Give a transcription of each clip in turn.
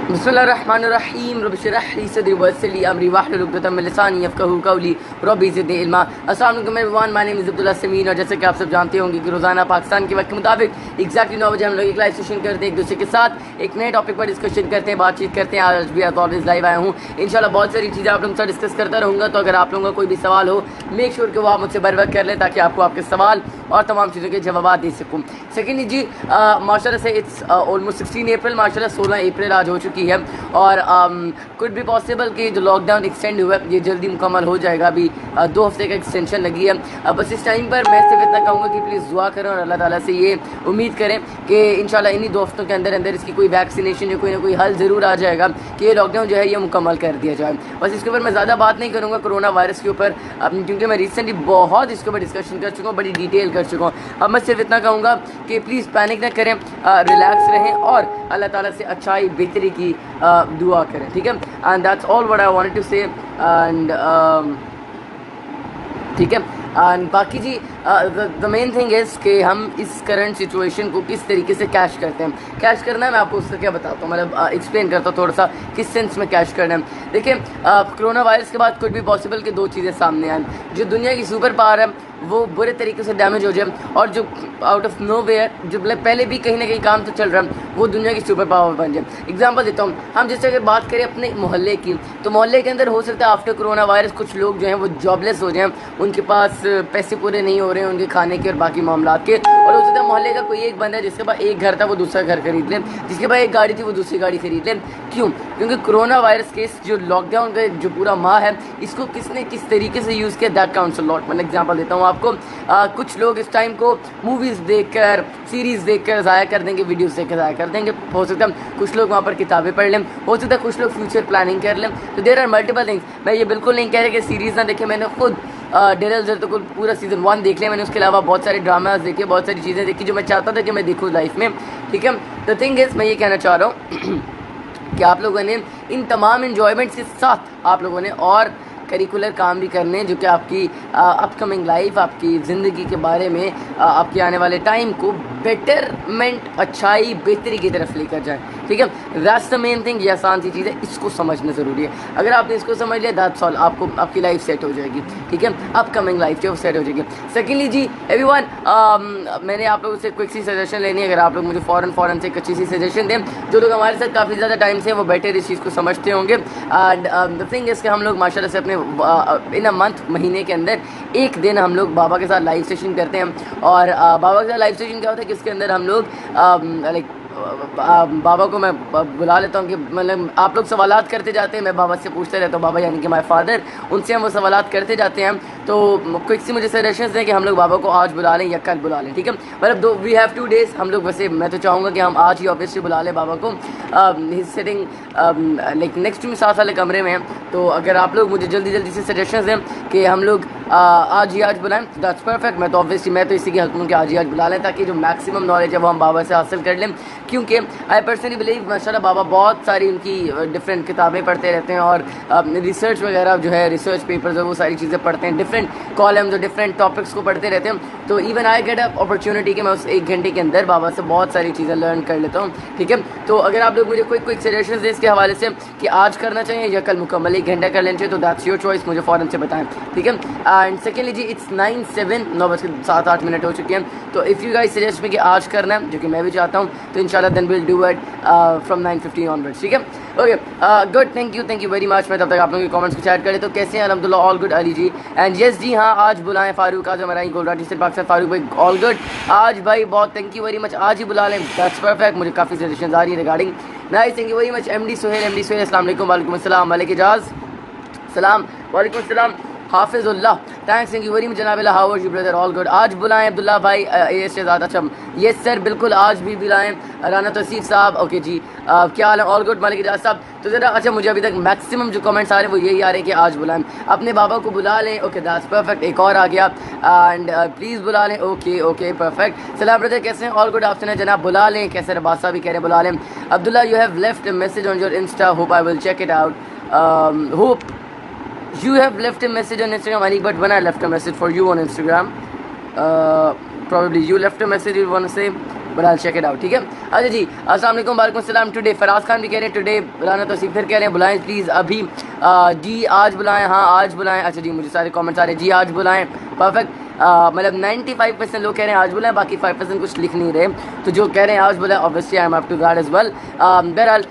बिस्मिल्लाहिर्रहमानिर्रहीम रब्बि इश्रह ली सदरी वयस्सिर अमरी वाहलुल उक़दतम मिन लिसानी यफ़क़हू क़ौली रब्बि ज़िदनी इल्मा। अस्सलाम वालेकुम everyone, my name is Abdullah Sameen. और जैसे कि आप सब जानते होंगे कि रोज़ाना पाकिस्तान के वक्त के मुताबिक एग्जैक्टली 9 बजे हम लोग एक लाइव सेशन करते हैं, एक दूसरे के साथ एक नए टॉपिक पर डिस्कशन करते हैं, बातचीत करते हैं। आज भी एज़ ऑलवेज लाइव आया हूँ, इंशाल्लाह बहुत सारी चीज़ें आप लोगों के साथ डिस्कस करता रहूँगा। तो अगर आप लोगों का कोई भी सवाल हो, मेक श्योर कि वो आप मुझसे बर वक्त कर लें ताकि आपको आपके सवाल और तमाम चीज़ों के जवाब दे सकूँ। सेकेंडली जी, माशाल्लाह से इट्स ऑलमोस्ट 16 अप्रैल, माशाल्लाह 16 अप्रैल आज हो चुकी है। और कुड भी पॉसिबल कि जो लॉकडाउन एक्सटेंड हुआ है ये जल्दी मुकम्मल हो जाएगा। अभी 2 हफ्ते का एक्सटेंशन लगी है। बस इस टाइम पर मैं सिर्फ इतना कहूँगा कि प्लीज़ दुआ करें और अल्लाह ताला से ये उम्मीद करें कि इंशाल्लाह इन्हीं 2 हफ्तों के अंदर अंदर इसकी कोई वैक्सीनेशन या कोई ना कोई हल ज़रूर आ जाएगा कि ये लॉकडाउन जो है ये मुकम्मल कर दिया जाए। बस इसके ऊपर मैं ज़्यादा बात नहीं करूँगा कोरोना वायरस के ऊपर, क्योंकि मैं रिसेंटली बहुत इसके ऊपर डिस्कशन कर चुका हूँ, बड़ी डिटेल कर चुका हूँ। अब मैं सिर्फ इतना कहूँगा कि प्लीज़ पैनिक ना करें, रिलैक्स रहें और अल्लाह ताला से अच्छाई बेहतरी की दुआ करें, ठीक है। And that's all what I wanted to say. And ठीक है, एंड बाकी जी द मेन थिंग इज़ कि हम इस करंट सिचुएशन को किस तरीके से कैश करते हैं। कैश करना है, मैं आपको उससे क्या बताता हूँ, मतलब एक्सप्लेन करता हूँ थोड़ा सा किस सेंस में कैश करना है। देखिए, कोरोना वायरस के बाद कुछ भी पॉसिबल कि 2 चीज़ें सामने आएँ। जो दुनिया की सुपर पावर है वो बुरे तरीके से डैमेज हो जाए, और जो आउट ऑफ नो वेयर जो पहले भी कहीं ना कहीं काम तो चल रहा है वो दुनिया की सुपर पावर बन जाए। एग्जांपल देता हूँ, हम जैसे अगर बात करें अपने मोहल्ले की, तो मोहल्ले के अंदर हो सकता है आफ्टर कोरोना वायरस कुछ लोग जो हैं वो जॉबलेस हो जाएं, उनके पास पैसे पूरे नहीं हो रहे हैं उनके खाने के और बाकी मामला के। और हो सकता है मोहल्ले का कोई एक बंदा है जिसके पास एक घर था वो दूसरा घर खरीद ले, जिसके पास एक गाड़ी थी वो दूसरी गाड़ी खरीद ले। क्यों? क्योंकि कोरोना वायरस के जो लॉकडाउन का जो पूरा माह है इसको किसने किस तरीके से यूज़ किया, दैट काउंट्स अ लॉट। मैं एग्जांपल देता हूँ आपको, कुछ लोग इस टाइम को मूवीज़ देखकर, सीरीज़ देखकर ज़ाया कर देंगे, वीडियोस देखकर ज़ाया कर देंगे। हो सकता है कुछ लोग वहाँ पर किताबें पढ़ लें, हो सकता है कुछ लोग फ्यूचर प्लानिंग कर लें। तो देयर आर मल्टीपल थिंग्स। मैं ये बिल्कुल नहीं कह रहा कि सीरीज़ ना देखें, मैंने खुद डेरल ज़र तो पूरा सीज़न 1 देख लिया मैंने, उसके अलावा बहुत सारे ड्रामाज देखे, बहुत सारी चीज़ें देखी जो मैं चाहता था कि मैं देखूँ लाइफ में, ठीक है। द थिंग इज़, मैं ये कहना चाह रहा हूँ कि आप लोगों ने इन तमाम इन्जॉयमेंट्स के साथ आप लोगों ने और करिकुलर काम भी करने जो कि आपकी अपकमिंग लाइफ, आपकी ज़िंदगी के बारे में, आपके आने वाले टाइम को बेटरमेंट, अच्छाई, बेहतरी की तरफ लेकर जाए, ठीक है। That's the main thing. ये आसान सी चीज़ है, इसको समझना ज़रूरी है। अगर आपने इसको समझ लिया दैट्स ऑल, आपको आपकी लाइफ सेट हो जाएगी, ठीक है। अपकमिंग लाइफ जो सेट हो जाएगी। सेकेंडली जी एवरीवन, मैंने आप लोगों से क्विक सी सजेशन लेनी है। अगर आप लोग मुझे फ़ौरन से एक अच्छी सी सजेशन दें, जो लोग हमारे साथ काफ़ी ज़्यादा टाइम से वो बेटर इस चीज़ को समझते होंगे। एंड द थिंग इज़ कि हम लोग माशाल्लाह से अपने इन अ मंथ, महीने के अंदर एक दिन हम लोग बाबा के साथ लाइव सेशन करते हैं। और बाबा के साथ लाइव सेशन क्या होता है कि इसके अंदर हम लोग लाइक बाबा को मैं बुला लेता हूँ कि मतलब आप लोग सवालात करते जाते हैं, मैं बाबा से पूछते रहता हूँ, बाबा यानी कि माय फादर, उनसे हम वो सवालात करते जाते हैं। तो क्विक सी मुझे सजेशंस दें कि हम लोग बाबा को आज बुला लें या कल बुला लें, ठीक है। मतलब वी हैव 2 डेज़ हम लोग, वैसे मैं तो चाहूँगा कि हम आज ही ऑब्वियसली बुला लें बाबा को। He sitting like next to me, साथ वाले कमरे में हैं। तो अगर आप लोग मुझे जल्दी से सजेशंस दें कि हम लोग आज ही आज बुलाएं, दैट्स परफेक्ट। मैं तो ऑब्वियसली मैं तो इसी के हक में कि आज ही आज बुला लें ताकि जो मैक्सिमम नॉलेज है वो हम बाबा से हासिल कर लें। क्योंकि आई पर्सनली बिलीव माशाल्लाह बाबा बहुत सारी उनकी डिफरेंट किताबें पढ़ते रहते हैं और रिसर्च वगैरह जो है, रिसर्च पेपर्स है, वो सारी चीज़ें पढ़ते हैं, डिफरेंट कॉलम्स और डिफरेंट टॉपिक्स को पढ़ते रहते हैं। तो even I get a opportunity कि मैं उस 1 घंटे के अंदर बाबा से बहुत सारी चीज़ें लर्न कर लेता हूँ, ठीक है। तो अगर आप लोग मुझे कोई सजेशन दें इसके हवाले से कि आज करना चाहिए या कल मुकम्मल 1 घंटा कर लेना चाहिए, तो दैट्स योर चॉइस, मुझे फ़ौरन से बताएं, ठीक है। एंड सेकेंडली जी, इट्स 9:07 हो चुकी हैं। तो इफ़ यू गाइस सजेस्ट में कि आज करना है, जो कि मैं भी चाहता हूँ, तो इंशाल्लाह then will do it from 9:15 onwards, ठीक है। Okay, good, thank you very much. मैं तब तक आप लोगों के कमेंट्स को चैट करें। तो कैसे हैं? अल्हम्दुलिल्लाह all good Ali ji. And yes जी हाँ, आज बुलाएं फारूक आजम हराई गोलराज से पाकिस्तान, फारूक भाई ऑल गुड आज भाई, बहुत थैंक यू वेरी मच, आज ही बुला लें, दैट्स परफेक्ट। मुझे काफ़ी सजेशन आ रही है regarding, nice, thank you very much. MD Sohail अस्सलाम वालेकुम। वालेकुम अस्सलाम, वालेकुम इजाज़ सलाम, वालेकुम अस्सलाम, Hafizullah, thanks, thank you very much जनाब। How are you brother? All good. आज बुलाएं अब्दुल्ला भाई, एस शहजाद, अच्छा यस सर बिल्कुल आज भी बुलाएं। राना तसीफ साहब, ओके जी, क्या हाल है? ऑल गुड मालिक इजाज़ साहब। तो ज़रा अच्छा, मुझे अभी तक मैक्सिमम जो कमेंट्स आ रहे हैं वो यही आ रहे हैं कि आज बुलाएं, अपने बाबा को बुला लें। ओके दैट्स परफेक्ट, एक और आ गया, एंड प्लीज़ बुला लें। Okay perfect. सलाम ब्रदर, कैसे हैं? ऑल गुड आफ्टरनून जनाब, बुला लें। कैसे रबास साहब भी कह रहे हैं बुला लें। Abdullah, you have left a message on your insta, hope I will check it out. Hope you have left a message on Instagram, Ali, but when I left a message for you on Instagram, probably you left a message, you want to say, but I check it out, ठीक है। अच्छा जी, अस्सलाम वालेकुम, वालेकुम सलाम। Today Faraz Khan भी कह रहे हैं टुडे, राना तौसीफ फिर कह रहे हैं बुलाएं प्लीज़ अभी। जी आज बुलाएं, हाँ आज बुलाएं। अच्छा जी, मुझे सारे कमेंट्स आ रहे हैं जी आज बुलाएं, परफेक्ट। मतलब 95% लोग कह रहे हैं आज बुलाएं, बाकी 5% कुछ लिख नहीं रहे। तो जो कह रहे हैं आज बुलाएं, obviously I am up to that as well. बहरहाल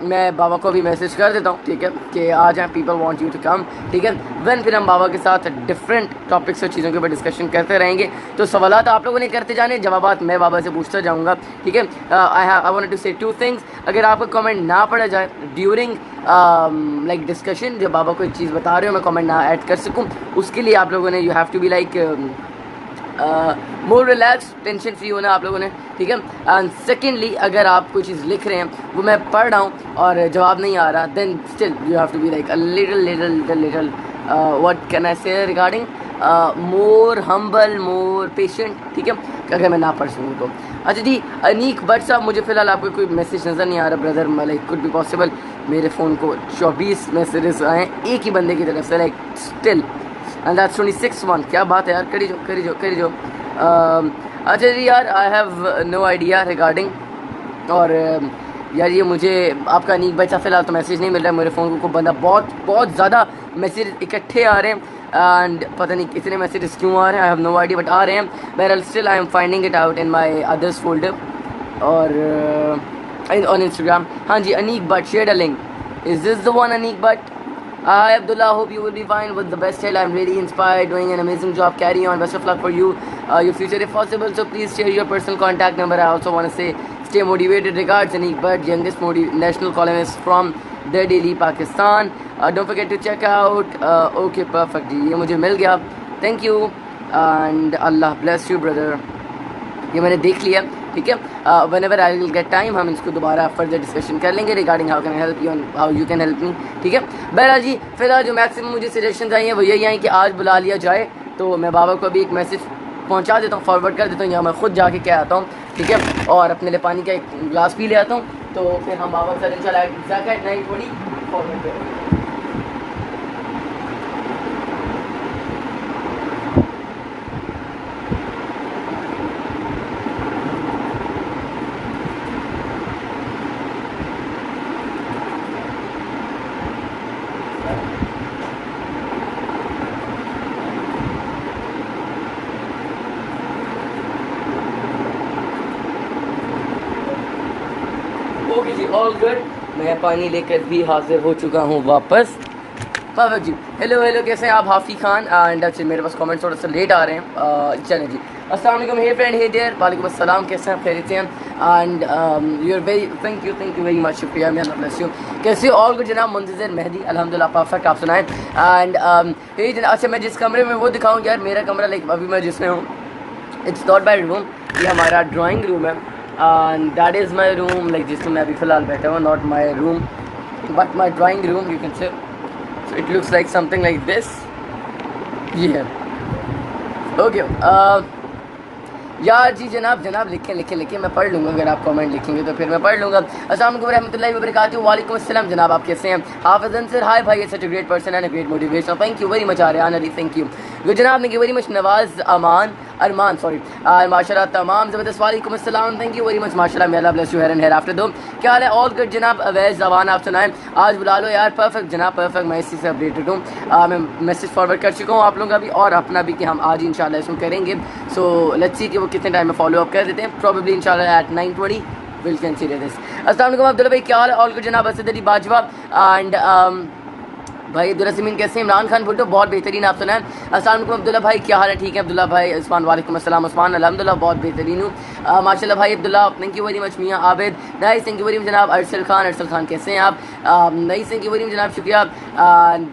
मैं बाबा को भी मैसेज कर देता हूँ, ठीक है, कि आ जाएँ, people want you to come, ठीक है। वन फिर हम बाबा के साथ डिफरेंट टॉपिक्स और चीज़ों के ऊपर डिस्कशन करते रहेंगे। तो सवालात आप लोगों ने करते जाने, जवाबात मैं बाबा से पूछता जाऊँगा, ठीक है। आई वांटेड टू से 2 थिंग्स। अगर आपका कमेंट ना पढ़ा जाए ड्यूरिंग लाइक डिस्कशन, जब बाबा कोई चीज़ बता रहे हो मैं कमेंट ना ऐड कर सकूँ, उसके लिए आप लोगों ने you have to be like more relax, tension free होना आप लोगों ने, ठीक है। एंड सेकेंडली, अगर आप कोई चीज़ लिख रहे हैं वो मैं पढ़ रहा हूँ और जवाब नहीं आ रहा, then still you have to be like a little what can I say regarding more humble, more patient, ठीक है, अगर मैं ना पढ़ सकूँ तो। अच्छा जी, अनीक भट्ट साहब, मुझे फ़िलहाल आपको कोई मैसेज नज़र नहीं आ रहा brother, like could be possible मेरे फ़ोन को 24 मैसेजेस आए हैं एक ही बंदे की तरफ से, like still, and that's 26 one. क्या बात है यार, करी जो। अच्छा जी यार, I have no idea regarding, और यार ये मुझे आपका अनीक भाई, फ़िलहाल तो मैसेज नहीं मिल रहा है मेरे फ़ोन को, बंदा बहुत ज़्यादा मैसेज इकट्ठे आ रहे हैं, एंड पता नहीं इतने मैसेजेस क्यों आ रहे हैं, I have no idea, but आ रहे हैं। बहरहाल still I am finding it out in my others folder और ऑन इंस्टाग्राम। हाँ जी, Aneek Bhatt share a link, is this the one Aneek Bhatt? Hi Abdullah, hope you will be fine with the best health. I'm really inspired, doing an amazing job. Carry on, best of luck for you, your future if possible. So please share your personal contact number. I also want to say, stay motivated. Regards, Anik Bhatt, youngest national columnist from The Daily Pakistan. Don't forget to check out. Okay, perfect. जी ये मुझे मिल गया. Thank you and Allah bless you, brother. ये मैंने देख लिया, ठीक है। One ever I will get time, हम इसको दोबारा फर्दर डिस्कशन कर लेंगे regarding how can help you and how you can help me, ठीक है। बहरहाल जी, फिलहाल जो मैक्सिमम मुझे सजेशन आई हैं वो यही आई कि आज बुला लिया जाए, तो मैं बाबा को अभी एक मैसेज पहुंचा देता हूँ, फॉरवर्ड कर देता हूँ, या मैं खुद जाके क्या आता हूँ, ठीक है, और अपने लिए पानी का एक गिलास पी ले आता हूँ, तो फिर हम बाबा के साथ इंशाल्लाह नहीं थोड़ी फॉरवर्ड करेंगे। ओके जी, ऑल गुड, मैं पानी लेकर भी हाजिर हो चुका हूँ वापस। परफेक्ट जी, हेलो कैसे हैं आप हाफी खान? एंड अच्छा मेरे पास कमेंट्स थोड़ा सा लेट आ रहे हैं, चलें जी। अस्सलाम वालेकुम, हे फ्रेंड, हे डियर, वालेकुम अस्सलाम, कैसे हैं, खैरियत से हैं? And you are very thank you very much, शुक्रिया, मैं अल्लाह ब्लेस यू। कैसे हो? ऑल गुड जनाब, मुंतज़िर मेहदी, अल्हम्दुलिल्लाह परफेक्ट, आप सुनाएं। एंड हे जनाब, अच्छा मैं जिस कमरे में वो दिखाऊँ यार, मेरा कमरा लाइक अभी मैं जिसमें हूँ, इट्स नॉट माई रूम, ये हमारा ड्राइंग रूम है, and that is my room, like जिसमें मैं अभी फ़िलहाल बैठा हूँ, not my room but my drawing room, you can say. So it looks like something like this. Yeah. Okay. यार जी जनाब लिखें, मैं पढ़ लूँगा, अगर आप कमेंट लिखेंगे तो फिर मैं पढ़ लूँगा। अस्सलाम वालेकुम रहमतुल्लाहि व बरकातहू। वालेकुम अस्सलाम जनाब, आप कैसे हैं? हाफिज़ अंसर, हाय भाई, such a great person and a great motivation, thank you very much Aryan Ali, thank you good जनाब, thank you very much Nawaz Arman sorry, माशाल्लाह तमाम ज़बरदस्त, वालेकुम अस्सलाम, थैंक यू वेरी मच, माशाल्लाह, may Allah bless you here and hereafter though. क्या हाल है? All good जनाब, अवैज़ जवान, आप सुनाएं, आज बुला लो यार, परफेक्ट जनाब, परफेक्ट, मैं इसी से अपडेटेड हूँ, मैं मैसेज फॉरवर्ड कर चुका हूँ आप लोगों का भी और अपना भी, कि हम आज ही इंशाल्लाह इसको करेंगे। सो लेट्स सी कि वो कितने टाइम में फॉलो अप कर देते हैं, प्रॉबेबली इंशाल्लाह एट 9:20 विल कंसीडर दिस। अस्सलाम वालेकुम अब्दुल्ला भाई, क्या हाल है? ऑल गुड जनाब, असद अली बाजवा एंड भाई अब्दुल्ला समीन, कैसे हैं? इमरान खान भुट्टो, बहुत बेहतरीन, आप सुनाएं। अस्सलाम वालेकुम अब्दुल्ला भाई, क्या हाल है? ठीक है अब्दुल्ला भाई। उस्मान, वालेकुम अस्सलाम उस्मान, अल्हम्दुलिल्लाह बहुत बेहतरीन हूँ, माशाल्लाह भाई Abdullah, thank you very much. मियाँ Abid, nice, thank you very much जनाब। अरसल खान कैसे हैं आप? Nice, thank you very much जनाब, शुक्रिया।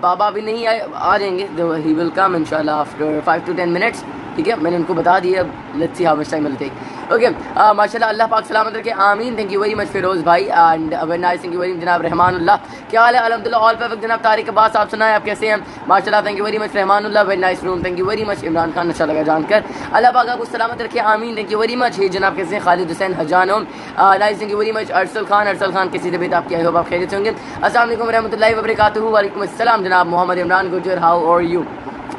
बाबा अभी नहीं आए, आ जाएंगे, ही विल कम इंशाल्लाह आफ्टर 5 to 10 मिनट्स, ठीक है, मैंने उनको बता दिया, let's see how much time will take. Okay, माशाल्लाह, अल्लाह पाक सलामत रखे, आमीन, थैंक यू वेरी मच फिरोज़ भाई and very nice, thank you very much जनाब। रहमानुल्लाह, क्या हाल है? अल्हम्दुलिल्लाह ऑल परफेक्ट जनाब। तारिक अब्बास, आप सुनाएं, आप कैसे हैं? माशाल्लाह, thank you very much. Rahmanullah, very nice room, thank you very much. Imran Khan, अच्छा लगा जानकर, अल्लाह पाक आपको सलामत रखे, आमीन, थैंक यू वेरी मच। हे जनाब कैसे हैं? खालिद हुसैन हजान, nice, thank you very much. Arsal Khan कैसी तबीयत आपकी? आई होप आप खैरियत से होंगे। अस्सलाम वालेकुम रहमतुल्लाहि व बरकातहू। वालेकुम अस्सलाम जनाब। Mohammad Imran Gujar, how are you?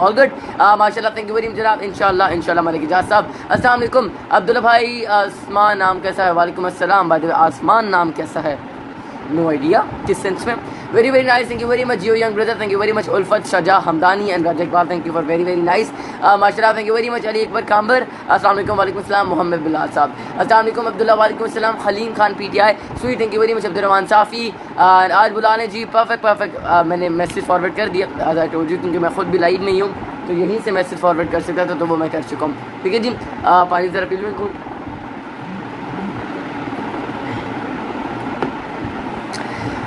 All good माशाल्लाह, थैंक यू वेरी मच जनाब। इंशाल्लाह मलिक इजाज़ साहब, अस्सलाम वालेकुम। अब्दुल्ला भाई, आसमान नाम कैसा है? वालेकुम अस्सलाम। बाय द वे, आसमान नाम कैसा है? नो आइडिया किस सेंस में। Very very nice, thank you very much जियो young brother, thank you very much Ulfat Shahjahan Hamdani and Raja Iqbal, thank you for very very nice माशाल्लाह, thank you very much Ali Akbar Kambar, अस्सलाम वालेकुम। वालेकुम अस्सलाम मोहम्मद बिलाल साहब, अस्सलाम वालेकुम। अब्दुल्ला वालेकुम अस्सलाम। Halim Khan PTI sweet, thank you very much. Abdurrahman Safi आज बुलाने जी, परफेक्ट मैंने मैसेज फॉरवर्ड कर दिया एज आई टोल्ड यू, क्योंकि मैं खुद भी लाइव नहीं हूँ तो यहीं से मैसेज फॉरवर्ड कर सकता था, तो वो मैं कर चुका हूँ। ठीक है जी, पानी ज़रा पी लूँ।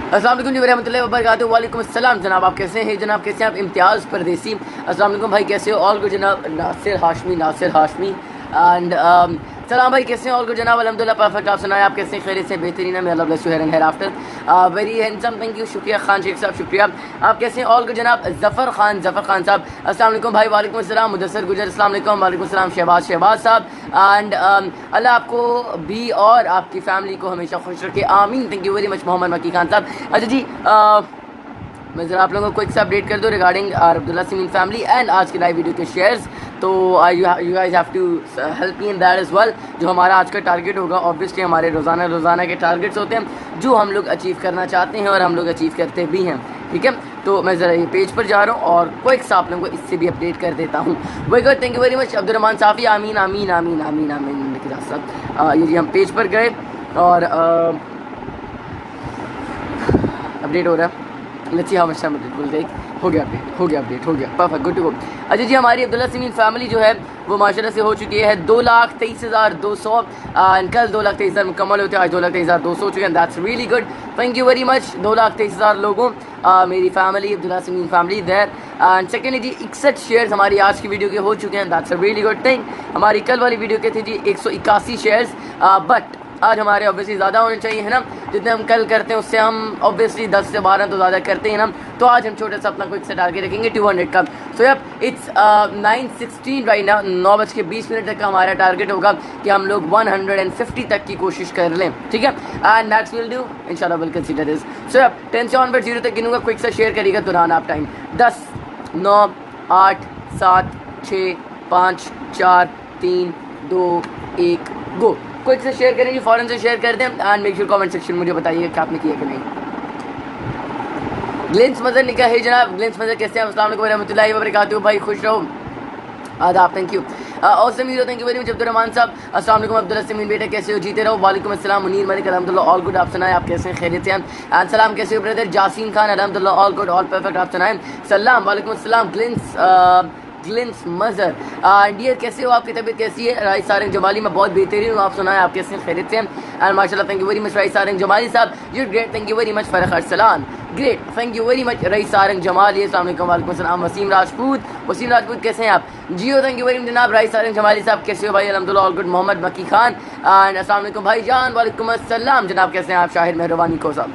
अस्सलाम वालेकुम जी रहमतुल्लाहि व बरकातहू। वालेकुम अस्सलाम जनाब, आप कैसे हैं जनाब? कैसे हैं आप? इम्तियाज़ परदेसी, अस्सलाम वालेकुम भाई, कैसे हो? ऑल गुड जनाब। नासिर हाशमी एंड सलाम भाई, कैसे हैं? ऑल गुड जनाब, अल्हम्दुलिल्लाह परफेक्ट। आप सुनाए, आप कैसे हैं? खैरियत से? बेहतरीन है, may Allah bless you hereafter, very handsome, thank you, शुक्रिया। खान शेख साहब शुक्रिया, आप कैसे हैं? ऑल गुड जनाब। ज़फ़र खान साहब, अस्सलाम वालेकुम भाई। वालेकुम अस्सलाम। मुदस्सर गुजर, अस्सलाम वालेकुम। वालेकुम अस्सलाम शहबाज साहब एंड अल्लाह आपको भी और आपकी फैमिली को हमेशा खुश रखे, आमीन, thank you very much. Mohammad Maki Khan साहब, अच्छा जी, मैं ज़रा आप लोगों को एक सा अपडेट कर दूँ रिगार्डिंग अब्दुल्ला सिमीन फैमिली एंड आज की लाइव वीडियो के शेयर्स। तो you guys have to help me in that as well. जो हमारा आज का टारगेट होगा, ऑब्वियसली हमारे रोज़ाना के टारगेट्स होते हैं जो हम लोग अचीव करना चाहते हैं और हम लोग अचीव करते भी हैं। ठीक है, तो मैं ज़रा ये पेज पर जा रहा हूँ और क्विक सा आप लोगों को इससे भी अपडेट कर देता हूँ। Very good, thank you very much Abdurrahman Safi, आमीन आमीन आमीन आमीन आमीन के साथ। ये जी हम पेज पर गए और अपडेट हो रहा है। Let's see how much time it will take. हो गया update, perfect, good to go. अच्छा जी, हमारी अब्दुल्ला सिमीन फैमिली जो है वो माशाल्लाह से हो चुकी है 2,23,200 एंड कल 2,23,000 मुकम्मल होते हैं, आज 2,23,200 हो चुके हैं। That's really good, thank you very much. 2,23,000 लोगों मेरी family Abdullah सिमीन family there and secondly जी 61 शेयर्स हमारी आज की वीडियो के हो चुके हैं। That's a really good thing. हमारी कल वाली वीडियो के थे जी 181 शेयर्स, बट आज हमारे ऑब्वियसली ज़्यादा होने चाहिए, है ना? जितने हम कल करते हैं उससे हम ऑब्वियसली 10 से 12 तो ज़्यादा करते हैं ना, तो आज हम छोटा सा अपना क्विक से टारगेट रखेंगे 200 का। So yup it's 9:16 right now, 9:20 तक का हमारा टारगेट होगा कि हम लोग 150 तक की कोशिश कर लें। ठीक है, एंड दैट्स विल डू, इंशाल्लाह will consider this. So yup 10 से ऑनवर्ड 0 तक गिनूंगा, क्विक से शेयर करिएगा तुरंत आप टाइम। 10 9 8 7 6 5 4 3 2 1 गो। क्विक से शेयर करें जी, फ़ौरन से शेयर कर दें and make sure comment section मुझे बताइए कि आपने किया कि नहीं। ग्लिंस मज़र निकाह है जनाब, ग्लिंस मज़र कैसे हैं? अस्सलाम वालेकुम रहमतुल्लाहि व बरकातहू भाई, खुश रहो, आदाब, thank you. Awesome hero, thank you very much. Abdurrahman साहब, अस्सलाम वालेकुम। अब्दुल्ला सिमीन बेटा कैसे हो? जीते रहो। वालेकुम अस्सलाम। मुनीर मलिक, अल्हम्दुलिल्लाह ऑल गुड, आप सुनाएं, आप कैसे हैं? खैरियत से हैं? एंड सलाम, कैसे हो ब्रदर? जासीन खान, अल्हम्दुलिल्लाह ऑल गुड, ऑल परफेक्ट, आप सुनाएं। सलाम, वालेकुम अस्सलाम। ग्लिंस मज़र डियर कैसे हो? आपकी तबीयत कैसी है? राइस सारंग जमाली, मैं बहुत बेहतरीन हूँ, आप सुनाएं, आप कैसे हैं? खैरियत से हैं? एंड माशाल्लाह, thank you very much Rais Sarang Jamali साहब, you great, thank you very much. Farrukh Arsalan, great, thank you very much Rais Sarang Jamali, अस्सलाम वालेकुम। वालेकुम अस्सलाम। वसीम राजपूत कैसे हैं आप? जियो, थैंक यू वेरी मच जनाब। राइस सारंग जमाली साहब कैसे हो भाई? अल्हम्दुलिल्लाह all good. Mohammad Maki Khan and अस्सलाम वालेकुम भाई जान, वालेकुम अस्सलाम जनाब, कैसे हैं आप? शाहिद मेहरबानी को साहब,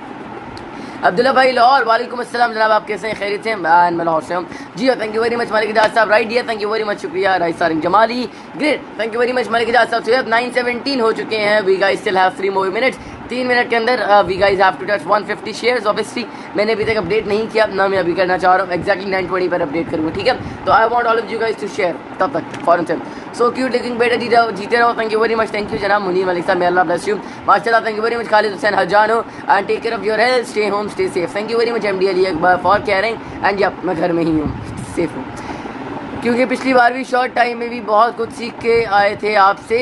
अब्दुल्ला भाई लाहौर, वालेकुम अस्सलाम जनाब, आप कैसे हैं? खैरियत से? मैं लाहौर से हूँ जी, thank you very much Malik Ijaz साहब, right dear, thank you very much, शुक्रिया। Rais Sarang Jamali, great, thank you very much Malik Ijaz साहब। सो 9:17 हो चुके हैं, we guys still have 3 more minutes. 3 minute के अंदर we guys have to touch 150 shares. Obviously मैंने अभी तक अपडेट नहीं किया ना, मैं अभी करना चाह रहा हूँ, एक्जैक्टली 9:20 पर अपडेट करूँगा। ठीक है, तो I want all of you guys to share तब तक फॉरन से। सो क्यूट लुकिंग बेटा, जीते रहो, thank you very much, thank you जनाब। मुनीर मलिक साहब, मे अल्लाह ब्लेस यू, माशाल्लाह, thank you very much. Khalid Hussain हजानो and take care of your health, stay home, stay safe, thank you very much. MD Ali Akbar for caring and या मैं घर में ही हूँ, safe हूँ, क्योंकि पिछली बार भी शॉर्ट टाइम में भी बहुत कुछ सीख के आए थे आपसे।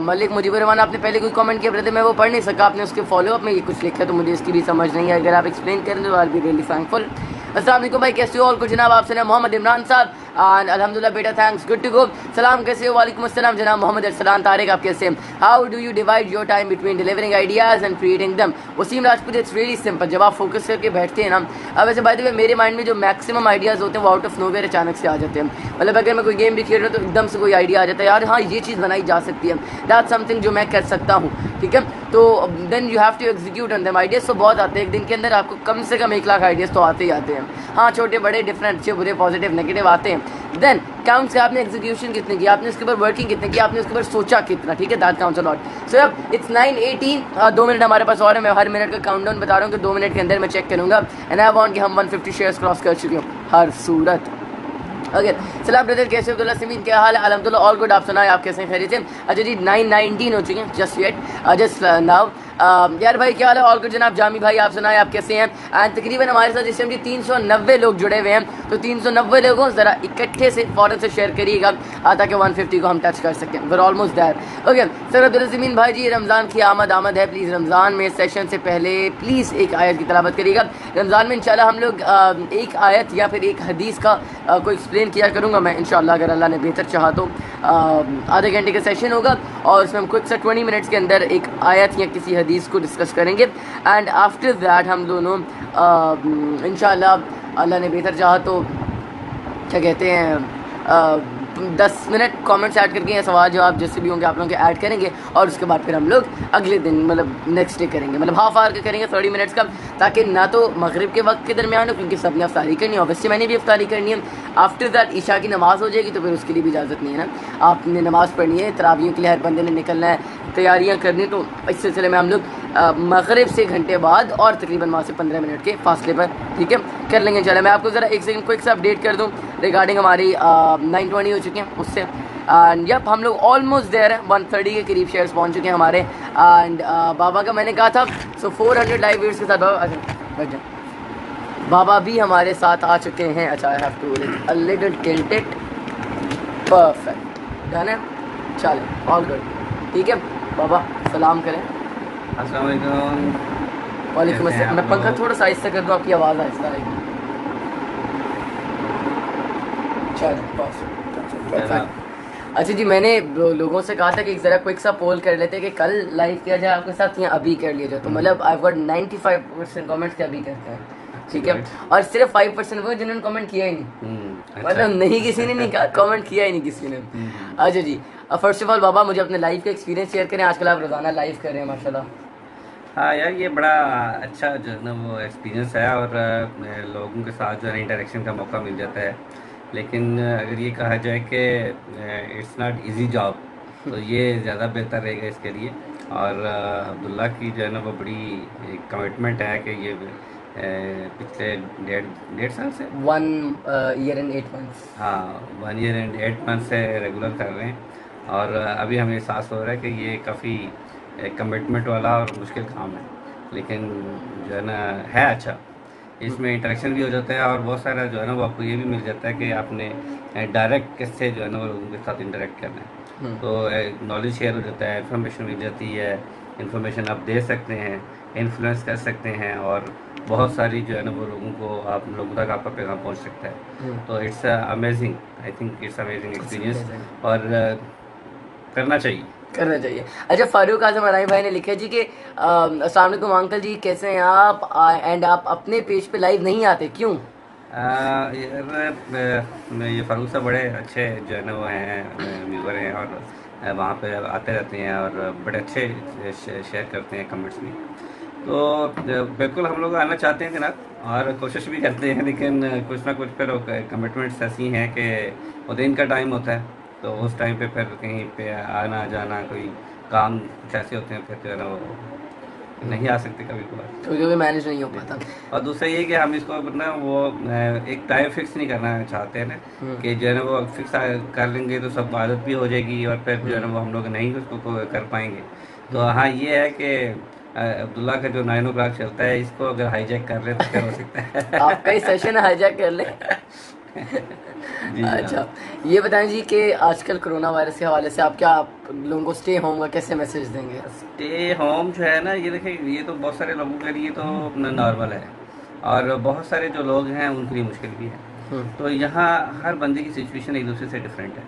मलिक मुजीबर रहमान, आपने पहले कोई कमेंट किया ब्रदर, मैं वो पढ़ नहीं सका, आपने उसके फॉलोअप में ये कुछ लिखा तो मुझे इसकी भी समझ नहीं है, अगर आप एक्सप्लेन करें तो आई बी रियली थैंकफुल। अस्सलाम वालेकुम भाई, कैसे हो? और कुछ जनाब, आपसे ना मोहम्मद इमरान साहब एंड अल्हम्दुलिल्लाह बेटा, थैंक्स, गुड टू गो। सलाम, कैसे हो? वालेकुम अस्सलाम जनाब मोहम्मद अरसलान तारिक, आप कैसे हैं? How do you divide your time between delivering ideas and creating them? Waseem Rajput, it's really simple, जब आप फोकस करके बैठते हैं ना, अब वैसे बाय द वे मेरे माइंड में जो मैक्सिमम आइडियाज़ होते हैं वो आउट ऑफ नोवेयर अचानक से आ जाते हैं। मतलब अगर मैं कोई गेम भी खेल रहा हूँ तो एकदम से कोई आइडिया आ जाता है, यार हाँ ये चीज़ बनाई जा सकती है, दैट्स समथिंग जो मैं कर सकता हूँ। ठीक है, तो then you have to execute on them. Ideas तो बहुत आते हैं, एक दिन के अंदर आपको कम से कम 1 लाख आइडियाज़ तो आते ही आते हैं। हाँ, छोटे बड़े डिफरेंट, अच्छे बुरे पॉजिटिव नेगेटिव आते हैं। देन काउंट्स का आपने एग्जीक्यूशन कितने की, आपने उसके ऊपर वर्किंग कितने की, आपने उसके ऊपर सोचा कितना। ठीक है, दैट काउंट्स अ लॉट। सो अब इट्स 9:18, 2 मिनट हमारे पास और है। मैं हर मिनट का काउंटडाउन बता रहा हूँ कि 2 मिनट के अंदर मैं चेक करूँगा एंड आई वांट कि हम 150 शेयर्स क्रॉस कर चुके हो हर सूरत। ओके सलाम ब्रदर, कैसे हो? अब्दुल्ला सिमीन, क्या हाल है? अल्हम्दुलिल्लाह ऑल गुड। आप सुनाए, आप कैसे हैं? खैरियत से? अच्छा जी, 9:19 हो चुके हैं जस्ट वेट, जस्ट नाउ। यार भाई क्या हाल है? ऑल गुड जनाब। जामी भाई आप सुनाए, आप कैसे हैं? एंड तकरीबन हमारे साथ इस टाइम जी 390 लोग जुड़े हुए हैं, तो 390 लोगों ज़रा इकट्ठे से फ़ौरन से शेयर करिएगा ताकि 150 को हम टच कर सकें। We're almost there. Okay sir Abdullah Simin भाई जी, रमज़ान की आमद है, प्लीज़ रमज़ान में सेशन से पहले प्लीज़ एक आयत की तलावत करिएगा। रमज़ान में इंशाल्लाह हम लोग एक आयत या फिर एक हदीस का को एक्सप्लेन किया करूँगा मैं इंशाल्लाह, अगर अल्लाह ने बेहतर चाहा तो। आधे घंटे का सेशन होगा और उसमें हम कुछ 20 मिनट्स के अंदर एक आयत या किसी हदीस को डिस्कस करेंगे। एंड आफ्टर दैट हम दोनों इंशाल्लाह अल्लाह ने बेहतर चाहा तो क्या कहते हैं 10 मिनट कमेंट्स ऐड करके या सवाल जवाब जैसे भी होंगे आप लोगों के ऐड करेंगे, और उसके बाद फिर हम लोग अगले दिन मतलब नेक्स्ट डे करेंगे, मतलब हाफ आवर का करेंगे 30 मिनट्स का, ताकि ना तो मगरिब के वक्त के दरमियान हो, क्योंकि सबने अफ्तारी करनी है, ऑब्वियसली मैंने भी अफ्तारी करनी है। आफ्टर दैट ईशा की नमाज़ हो जाएगी तो फिर उसके लिए भी इजाज़त नहीं है ना, आपने नमाज़ पढ़नी है, तरावियों के लिए हर बंदे ने निकलना है, तैयारियाँ करनी। तो इस सिलसिले में हम लोग मगरिब से घंटे बाद और तकरीबन वहाँ से 15 मिनट के फासले पर, ठीक है, कर लेंगे। चलो मैं आपको ज़रा एक सेकंड क्विक सा अपडेट कर दूँ रिगार्डिंग हमारी 9:20 हो चुके हैं उससे। एंड यप हम लोग ऑलमोस्ट देयर हैं, 130 के करीब शेयर्स पहुँच चुके हैं हमारे। एंड बाबा का मैंने कहा था, सो 400 लाइव व्यूअर्स के साथ बाबा, अच्छा बैठ जाओ, बाबा भी हमारे साथ आ चुके हैं। अच्छा I have to a little tilted, perfect, done है, चले ऑल गुड, ठीक है। बाबा सलाम करें। अस्सलाम वालेकुम। वालेकुम कैसे हैं अस्सलाम। आप मैं पंखा लोग? थोड़ा सा आहिस्ता कर दूँ, आपकी आवाज़ आहिस्ता आएगी। चलो बस जनाब, परफेक्ट। अच्छा जी, मैंने लोगों से कहा था कि एक ज़रा क्विक सा पोल कर लेते हैं कि कल लाइव किया जाए आपके साथ या अभी कर लिया जाए, तो मतलब आई गॉट 95% कमेंट्स के अभी करते हैं, ठीक है। गुड। और सिर्फ 5% वो जिन्होंने कमेंट किया ही नहीं, अच्छा। मतलब नहीं किसी ने नहीं कहा, कमेंट किया ही नहीं किसी ने। अच्छा जी, फर्स्ट ऑफ ऑल बाबा मुझे अपने लाइव का एक्सपीरियंस शेयर करें। आजकल आप रोज़ाना लाइव कर रहे हैं माशाल्लाह। हाँ यार, ये बड़ा अच्छा जो है ना वो एक्सपीरियंस है, और लोगों के साथ जो है इंटरेक्शन का मौका मिल जाता है। लेकिन अगर ये कहा जाए कि इट्स नॉट इजी जॉब, तो ये ज़्यादा बेहतर रहेगा इसके लिए। और अब्दुल्ला की जो है ना वो बड़ी कमिटमेंट है कि ये पिछले डेढ़ डेढ़ साल से, 1 year and 8 months। हाँ 1 ईयर एंड 8 मंथ से रेगुलर कर रहे हैं। और अभी हमें एहसास हो रहा है कि ये काफ़ी कमिटमेंट वाला और मुश्किल काम है, लेकिन जो है ना है अच्छा। इसमें इंटरेक्शन भी हो जाता है, और बहुत सारा जो है ना वो आपको ये भी मिल जाता है कि आपने डायरेक्ट किससे जो है ना वो लोगों के साथ इंटरेक्ट करना है। तो नॉलेज शेयर हो जाता है, इन्फॉर्मेशन मिल जाती है, इन्फॉर्मेशन आप दे सकते हैं, इन्फ्लुएंस कर सकते हैं, और बहुत सारी जो है ना वो लोगों को आप लोगों तक आपका पैगाम पहुंच सकता है। तो it's amazing, I think it's amazing experience, और करना चाहिए। करना चाहिए। अच्छा फारूक आजम अराई भाई ने लिखा है जी कि अस्सलाम वालेकुम अंकल जी, कैसे हैं आप? एंड आप अपने पेज पे लाइव नहीं आते क्यों? ये फ़ारूक साहब बड़े अच्छे जो है ना वो हैं, व्यूवर हैं, और वहाँ पे आते रहते हैं, और बड़े अच्छे शेयर करते हैं कमेंट्स भी। तो बिल्कुल हम लोग आना चाहते हैं जनाब, और कोशिश भी करते हैं, लेकिन कुछ ना कुछ फिर कमिटमेंट्स ऐसी हैं कि वो दिन का टाइम होता है, तो उस टाइम पे फिर कहीं पे आना जाना कोई काम कुछ ऐसे होते हैं, फिर जो है ना वो नहीं आ सकते कभी कभार। तो जो भी मैनेज नहीं हो पाता। और दूसरा ये कि हम इसको ना वो एक टाइम फिक्स नहीं करना चाहते हैं ना, कि जो है ना वो फिक्स कर लेंगे तो सब आदत भी हो जाएगी, और फिर जो है ना वो हम लोग नहीं उसको कर पाएंगे। तो हाँ ये है कि अब्दुल्ला का जो 9 o'clock चलता है, इसको अगर हाईजैक कर ले तो क्या हो सकता है। आपका ही सेशन हाईजैक कर ले। जी अच्छा जनाब। ये बताएं जी कि आजकल कोरोना वायरस के हवाले से आप क्या लोगों को स्टे होम का कैसे मैसेज देंगे? स्टे होम जो है ना, ये देखिए ये तो बहुत सारे लोगों के लिए तो नॉर्मल है, और बहुत सारे जो लोग हैं उनके लिए मुश्किल भी है। तो यहाँ हर बंदे की सिचुएशन एक दूसरे से डिफरेंट है,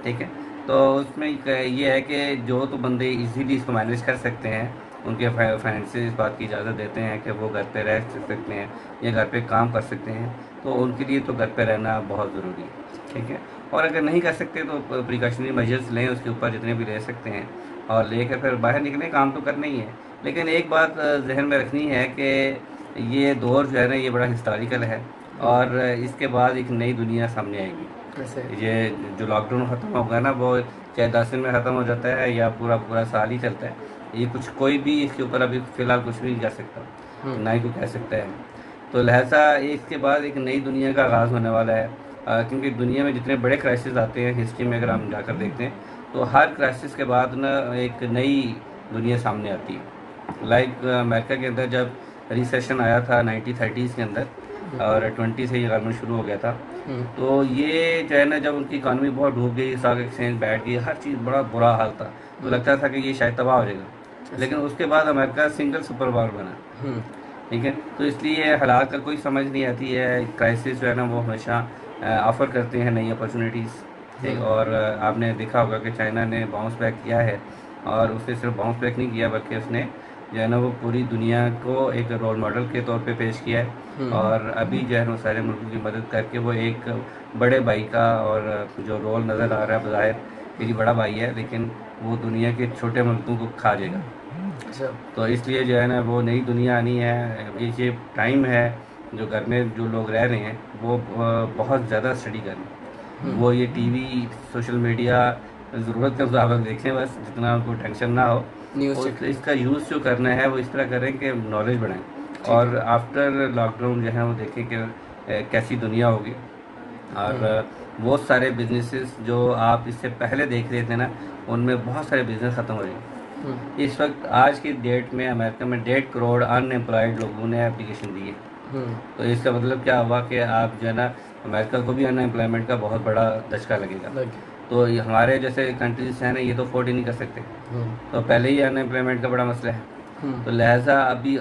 ठीक है। तो उसमें ये है कि जो तो बंदे इजीली इसको मैनेज कर सकते हैं, उनके फाइनेंस इस बात की इजाज़त देते हैं कि वो घर पे रह सकते हैं या घर पे काम कर सकते हैं, तो उनके लिए तो घर पे रहना बहुत ज़रूरी है, ठीक है। और अगर नहीं कर सकते तो प्रिकॉशनरी मेजर्स लें, उसके ऊपर जितने भी ले सकते हैं, और लेकर फिर बाहर निकलें, काम तो करना ही है। लेकिन एक बात जहन में रखनी है कि ये दौर जो है ना ये बड़ा हिस्टोरिकल है, और इसके बाद एक नई दुनिया सामने आएगी। वैसे ये जो लॉकडाउन ख़त्म होगा ना, वो चाहे 10 दिन में ख़त्म हो जाता है या पूरा पूरा साल ही चलता है, ये कुछ कोई भी इसके ऊपर अभी फ़िलहाल कुछ भी नहीं कर सकता, ना ही कोई कह सकता है। तो लिहाजा इसके बाद एक नई दुनिया का आगाज़ होने वाला है, क्योंकि दुनिया में जितने बड़े क्राइसिस आते हैं हिस्ट्री में, अगर हम जाकर देखते हैं तो हर क्राइसिस के बाद ना एक नई दुनिया सामने आती है। लाइक अमेरिका के अंदर जब रिसेशन आया था 1930s के अंदर, और 20 से ये गवर्नमेंट शुरू हो गया था, तो ये जो है ना जब उनकी इकानमी बहुत डूब गई, स्टॉक एक्सचेंज बैठ गई, हर चीज़ बड़ा बुरा हाल था, तो लगता था कि ये शायद तबाह हो जाएगा। लेकिन उसके बाद अमेरिका सिंगल सुपर पावर बना, ठीक है। तो इसलिए हालात का कोई समझ नहीं आती है। क्राइसिस जो है ना वो हमेशा ऑफ़र करते हैं नई अपॉर्चुनिटीज़, ठीक। और आपने देखा होगा कि चाइना ने बाउंस बैक किया है, और उसने सिर्फ बाउंस बैक नहीं किया बल्कि उसने जो है ना वो पूरी दुनिया को एक रोल मॉडल के तौर पे पेश किया है। और अभी जो है ना सारे मुल्कों की मदद करके वो एक बड़े भाई का और जो रोल नज़र आ रहा है, बज़ाहिर मेरी बड़ा भाई है, लेकिन वो दुनिया के छोटे मुल्कों को खा जाएगा। अच्छा। तो इसलिए जो है ना वो नई दुनिया आनी है। ये टाइम है जो घर में जो लोग रह रहे हैं वो बहुत ज़्यादा स्टडी करें। वो ये टीवी, सोशल मीडिया ज़रूरत के मुताबिक देखें, बस जितना उनको टेंशन ना हो। न्यूज़ और चेक इसका यूज़ जो करना है वो इस तरह करें कि नॉलेज बढ़ाएं, और आफ्टर लॉकडाउन जो है वो देखें कि कैसी दुनिया होगी। और बहुत सारे बिजनेसेस जो आप इससे पहले देख रहे थे ना, उनमें बहुत सारे बिजनेस ख़त्म हो जाएंगे। इस वक्त आज की डेट में अमेरिका में 1.5 करोड़ अनएम्प्लॉयड लोगों ने एप्लीकेशन दी है। तो इसका मतलब क्या हुआ कि आप जो है ना अमेरिका को भी अनएम्प्लॉयमेंट का बहुत बड़ा धचका लगेगा। तो ये हमारे जैसे कंट्रीज हैं ना, ये तो अफोर्ड ही नहीं कर सकते। तो पहले ही अनएम्प्लॉयमेंट का बड़ा मसला है। तो लिहाजा अभी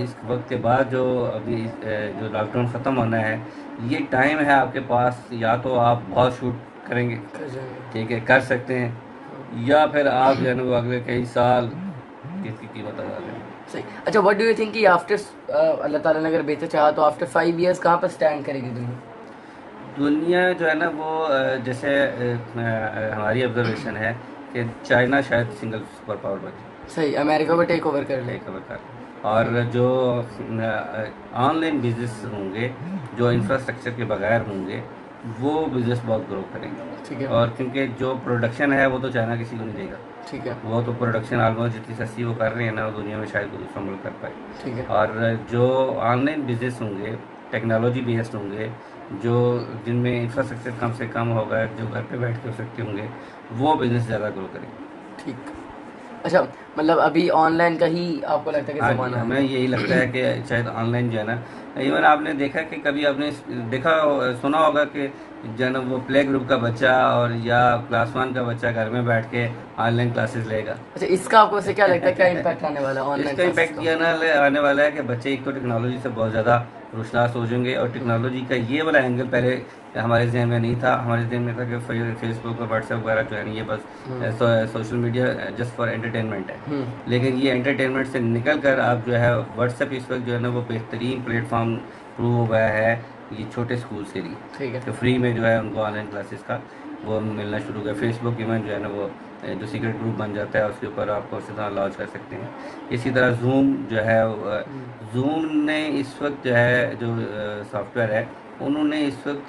इस वक्त के बाद जो अभी जो लॉकडाउन ख़त्म होना है, ये टाइम है आपके पास, या तो आप बहुत शूट करेंगे, ठीक है, कर सकते हैं, या फिर आप जो है ना वो अगले कई साल इसकी कीमत अदा करें। सही। अच्छा, व्हाट डू यू थिंक कि आफ्टर अल्लाह ताला ने अगर बेहतर चाहा तो आफ्टर 5 इयर्स कहाँ पर स्टैंड करेगी दुनिया? दुनिया जो है ना वो जैसे हमारी ऑब्जर्वेशन है कि चाइना शायद सिंगल सुपर पावर बने, सही, अमेरिका को टेक ओवर कर ले। टेक ओवर कर। और जो ऑनलाइन बिजनेस होंगे, जो इंफ्रास्ट्रक्चर के बगैर होंगे, वो बिजनेस बहुत ग्रो करेंगे, ठीक है। और क्योंकि जो प्रोडक्शन है वो तो चाइना किसी को नहीं देगा, ठीक है। वो तो प्रोडक्शन ऑलमोस्ट जितनी सस्ती वो कर रहे हैं ना, वो दुनिया में शायद कोई दूसरा मुल्क कर पाए। ठीक है। और जो ऑनलाइन बिजनेस होंगे, टेक्नोलॉजी बेस्ड होंगे, जो जिनमें इंफ्रास्ट्रक्चर कम से कम होगा, जो घर पे बैठ के हो सकते होंगे, वो बिजनेस ज़्यादा ग्रो करेंगे। ठीक। अच्छा, मतलब अभी ऑनलाइन का ही आपको लगता है कि हाँ जी, ज़माना हमें है? यही लगता है कि शायद ऑनलाइन जो है ना, इवन आपने देखा कि कभी आपने देखा सुना होगा कि जो है ना वो प्ले ग्रुप का बच्चा और या क्लास 1 का बच्चा घर में बैठ के ऑनलाइन क्लासेस लेगा। अच्छा, इसका आपको वैसे क्या लगता है, क्या इम्पैक्ट आने वाला है ऑनलाइन इसका इम्पैक्ट ये आने वाला है कि बच्चे एक तो टेक्नोलॉजी से बहुत ज़्यादा रोशनास हो जाएंगे, और टेक्नोलॉजी का ये वाला एंगल पहले हमारे जहन में नहीं था। हमारे जहन में था कि फेसबुक और व्हाट्सएप वगैरह जो है ना, ये बस social media just for entertainment है। लेकिन ये एंटरटेनमेंट से निकल कर आप जो है व्हाट्सएप इस वक्त जो है ना वो बेहतरीन प्लेटफॉर्म प्रूव हुआ है ये छोटे स्कूल्स के लिए। ठीक है। तो फ्री में जो है उनको ऑनलाइन क्लासेस का वो मिलना शुरू हुआ। फेसबुक इवन जो है ना वो जो सीक्रेट ग्रुप बन जाता है उसके ऊपर आप कोर्सेज लॉन्च कर सकते हैं। इसी तरह जूम जो है, जूम ने इस वक्त जो है जो सॉफ्टवेयर है, उन्होंने इस वक्त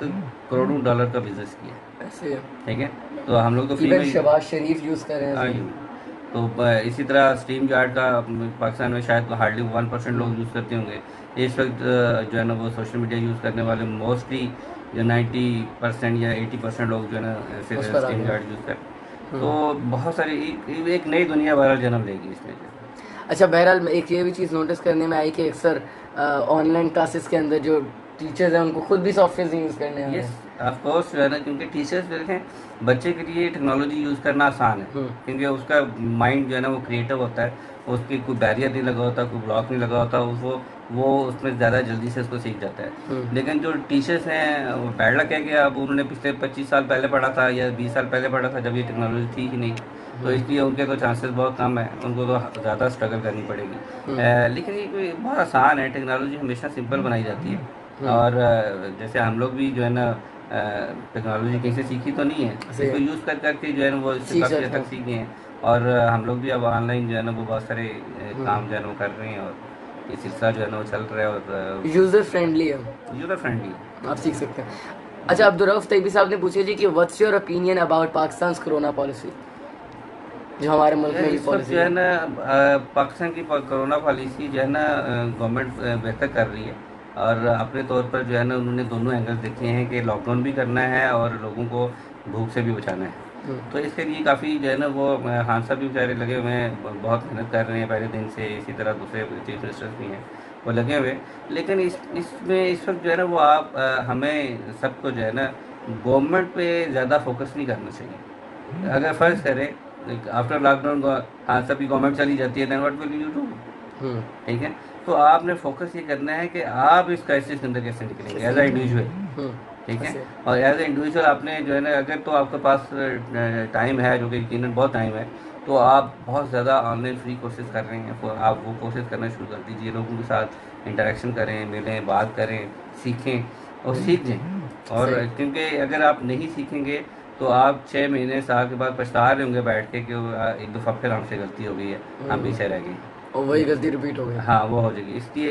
करोड़ों डॉलर का बिजनेस किया, ऐसे है। ठीक है। तो हम लोग तो फ्री इवन में शहबाज शरीफ यूज़ कर रहे हाँ हैं। जी। तो इसी तरह स्ट्रीम यार्ड का पाकिस्तान में शायद हार्डली 1% लोग यूज़ करते होंगे। इस वक्त जो है ना वो सोशल मीडिया यूज़ करने वाले मोस्टली जो 90% या 80% लोग जो है ना सिर्फ उस पर आ स्ट्रीम गए। यार्ड यूज़ करते हैं। तो बहुत सारी एक नई दुनिया बहरहाल जन्म लेगी इसमें जो। अच्छा, बहरहाल एक ये भी चीज़ नोटिस करने में आई कि अक्सर ऑनलाइन क्लासेस के अंदर जो टीचर्स हैं उनको खुद भी सॉफ्टवेयर यूज़ करने आ रहे यस हैं। ऑफ कोर्स जो है ना, क्योंकि टीचर्स जो हैं बच्चे के लिए टेक्नोलॉजी यूज़ करना आसान है, क्योंकि उसका माइंड जो है ना वो क्रिएटिव होता है, उसकी कोई बैरियर नहीं लगा होता, कोई ब्लॉक नहीं लगा होता, वो उसमें ज़्यादा जल्दी से उसको सीख जाता है। लेकिन जो टीचर्स हैं वो बैड लक है कि अब उन्होंने पिछले 25 साल पहले पढ़ा था या 20 साल पहले पढ़ा था जब ये टेक्नोलॉजी थी ही नहीं, तो इसलिए उनके तो चांसेस बहुत कम है, उनको तो ज़्यादा स्ट्रगल करनी पड़ेगी। लेकिन ये कोई बहुत आसान है, टेक्नोलॉजी हमेशा सिंपल बनाई जाती है। और जैसे हम लोग भी जो है ना टेक्नोलॉजी कहीं से सीखी तो नहीं है, इसको यूज़ कर करके जो है ना वो इससे काफ़ी हद तक सीखे हैं। और हम लोग भी अब ऑनलाइन जो है ना वो बहुत सारे काम जो है ना वो कर रहे हैं, और ये सिलसिला जो है ना वो चल रहा है, और यूज़र फ्रेंडली है, यूज़र फ्रेंडली आप सीख सकते हैं। अच्छा, अब्दुर्रऊफ तैयबी साहब ने पूछा जी कि what's your opinion about Pakistan corona policy, जो हमारे मुल्क में भी इस वक्त पॉलिसी जो है ना पाकिस्तान की कोरोना पॉलिसी जो है ना गवर्नमेंट बेहतर कर रही है। और अपने तौर पर जो है ना उन्होंने दोनों एंगल देखे हैं कि लॉकडाउन भी करना है और लोगों को भूख से भी बचाना है। तो इसके लिए काफ़ी जो है ना वो खान साहब भी बेचारे लगे हुए हैं, बहुत मेहनत कर रहे हैं पहले दिन से। इसी तरह दूसरे चीफ मिनिस्टर्स भी हैं, वो लगे हुए। लेकिन इसमें इस वक्त जो है ना वो हमें सबको जो है ना गवर्नमेंट पे ज़्यादा फोकस नहीं करना चाहिए। अगर फ़र्ज़ करें आफ्टर लॉकडाउन हाँ सबकी गवर्नमेंट चली जाती है, then what will you do? ठीक है, तो आपने फोकस ये करना है कि आप इस क्राइसिस के अंदर कैसे निकलेंगे एज ए इंडिविजुअल। ठीक है, और एज ए इंडिविजुअल आपने जो है ना अगर तो आपके पास टाइम है, जो कि यकीनन बहुत टाइम है, तो आप बहुत ज़्यादा ऑनलाइन फ्री कोर्सेज कर रहे हैं, तो आप वो कोर्सेज करना शुरू कर दीजिए। लोगों के साथ इंटरेक्शन करें, मिलें, बात करें, सीखें और सीख जाएँ। और क्योंकि अगर आप नहीं सीखेंगे तो आप 6 महीने साल के बाद पछता रहे होंगे बैठ के कि एक दफ़ा फिर हमसे गलती हो गई है, हम पीछे रह गए और वही गलती रिपीट हो गई। हाँ वो हो जाएगी। इसलिए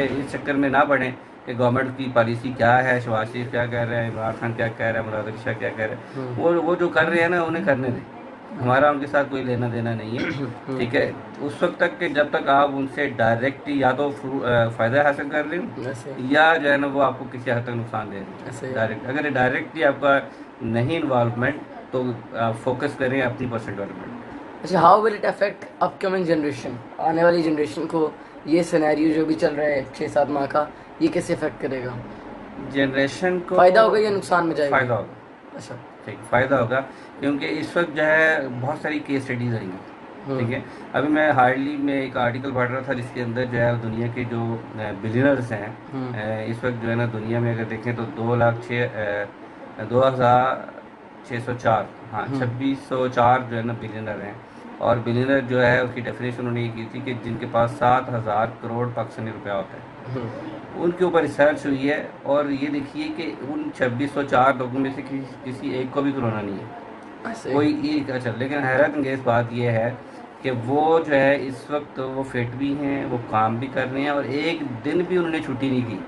इस चक्कर में ना पड़ें कि गवर्नमेंट की पॉलिसी क्या है, शहबाज शरीफ क्या कह रहे हैं, इमरान खान क्या कह रहे हैं, मुराद अली शाह क्या कह रहे हैं। वो जो कर रहे हैं ना उन्हें करने दें, हमारा उनके साथ कोई लेना देना नहीं है। ठीक है, उस वक्त तक कि जब तक आप उनसे डायरेक्ट या तो फ़ायदा हासिल कर रहे हो या जो है ना वो आपको किसी हद तक नुकसान दे रहे हैं डायरेक्ट। अगर डायरेक्टली आपका नहीं इन्वॉल्वमेंट तो आप फोकस करें अपनी पर्सनल डेवलपमेंट। अच्छा, how will it affect upcoming generation, आने वाली जनरेशन को ये सिनेरियो जो भी चल रहा है 6-7 माह का, ये कैसे अफेक्ट करेगा? जनरेशन को फ़ायदा होगा या नुकसान में जाएगा? फ़ायदा होगा। अच्छा, ठीक, फ़ायदा होगा क्योंकि इस वक्त जो है बहुत सारी केस स्टडीज़ आई हैं। ठीक है, अभी मैं हार्डली में एक आर्टिकल पढ़ रहा था जिसके अंदर जो है दुनिया के जो बिलियनर्स हैं इस वक्त जो है ना दुनिया में अगर देखें तो 2,06,4 हाँ 2604 जो है ना बिलियनर हैं। और बिलियनर जो है उसकी डेफिनेशन उन्होंने ये की थी कि जिनके पास 7,000 करोड़ पाकिस्तानी रुपया होता है। उनके ऊपर रिसर्च हुई है और ये देखिए कि उन 2604 लोगों में से किसी एक को भी कोरोना नहीं है, कोई एक। अच्छा, लेकिन हैरत अंगेज़ बात यह है कि वो जो है इस वक्त वो फिट भी हैं, वो काम भी कर रहे हैं और एक दिन भी उन्होंने छुट्टी नहीं की।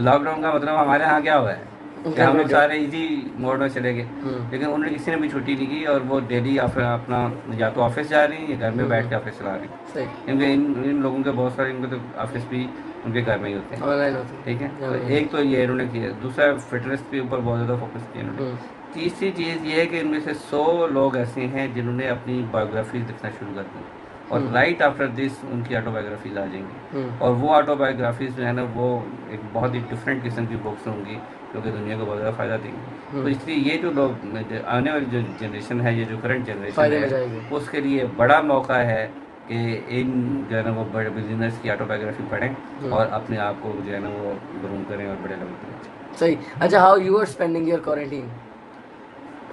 लॉकडाउन का मतलब हमारे यहाँ क्या हुआ है कि हम लोग सारे इजी मोड में चले गए, लेकिन उन्होंने किसी ने भी छुट्टी नहीं की और वो डेली अपना या तो ऑफिस जा रही हैं या घर में बैठ के ऑफिस चला रही हैं। क्योंकि इन लोगों के बहुत सारे इनके तो ऑफिस भी उनके घर में ही होते हैं। ठीक है, तो एक तो ये इन्होंने किया, दूसरा फिटनेस के ऊपर बहुत ज़्यादा फोकस किया इन्होंने। तीसरी चीज़ ये है कि इनमें से 100 लोग ऐसे हैं जिन्होंने अपनी बायोग्राफीज लिखना शुरू कर दी और राइट आफ्टर दिस उनकी ऑटोबायोग्राफीज आ जाएंगी। और वो ऑटोबायोग्राफीज जो है ना वो एक बहुत ही डिफरेंट किस्म की बुक्स होंगी जो कि दुनिया को बहुत ज़्यादा फ़ायदा देंगी। तो इसलिए ये जो लोग आने वाली जो जनरेशन है, ये जो करंट जनरेशन है, उसके लिए बड़ा मौका है कि इन जो है ना वो बड़े बिजनेस की ऑटोबायोग्राफी पढ़ें और अपने आप को जो है ना वो ग्रूम करें और बड़े लेवल पर। सही। अच्छा, how you are spending your quarantine?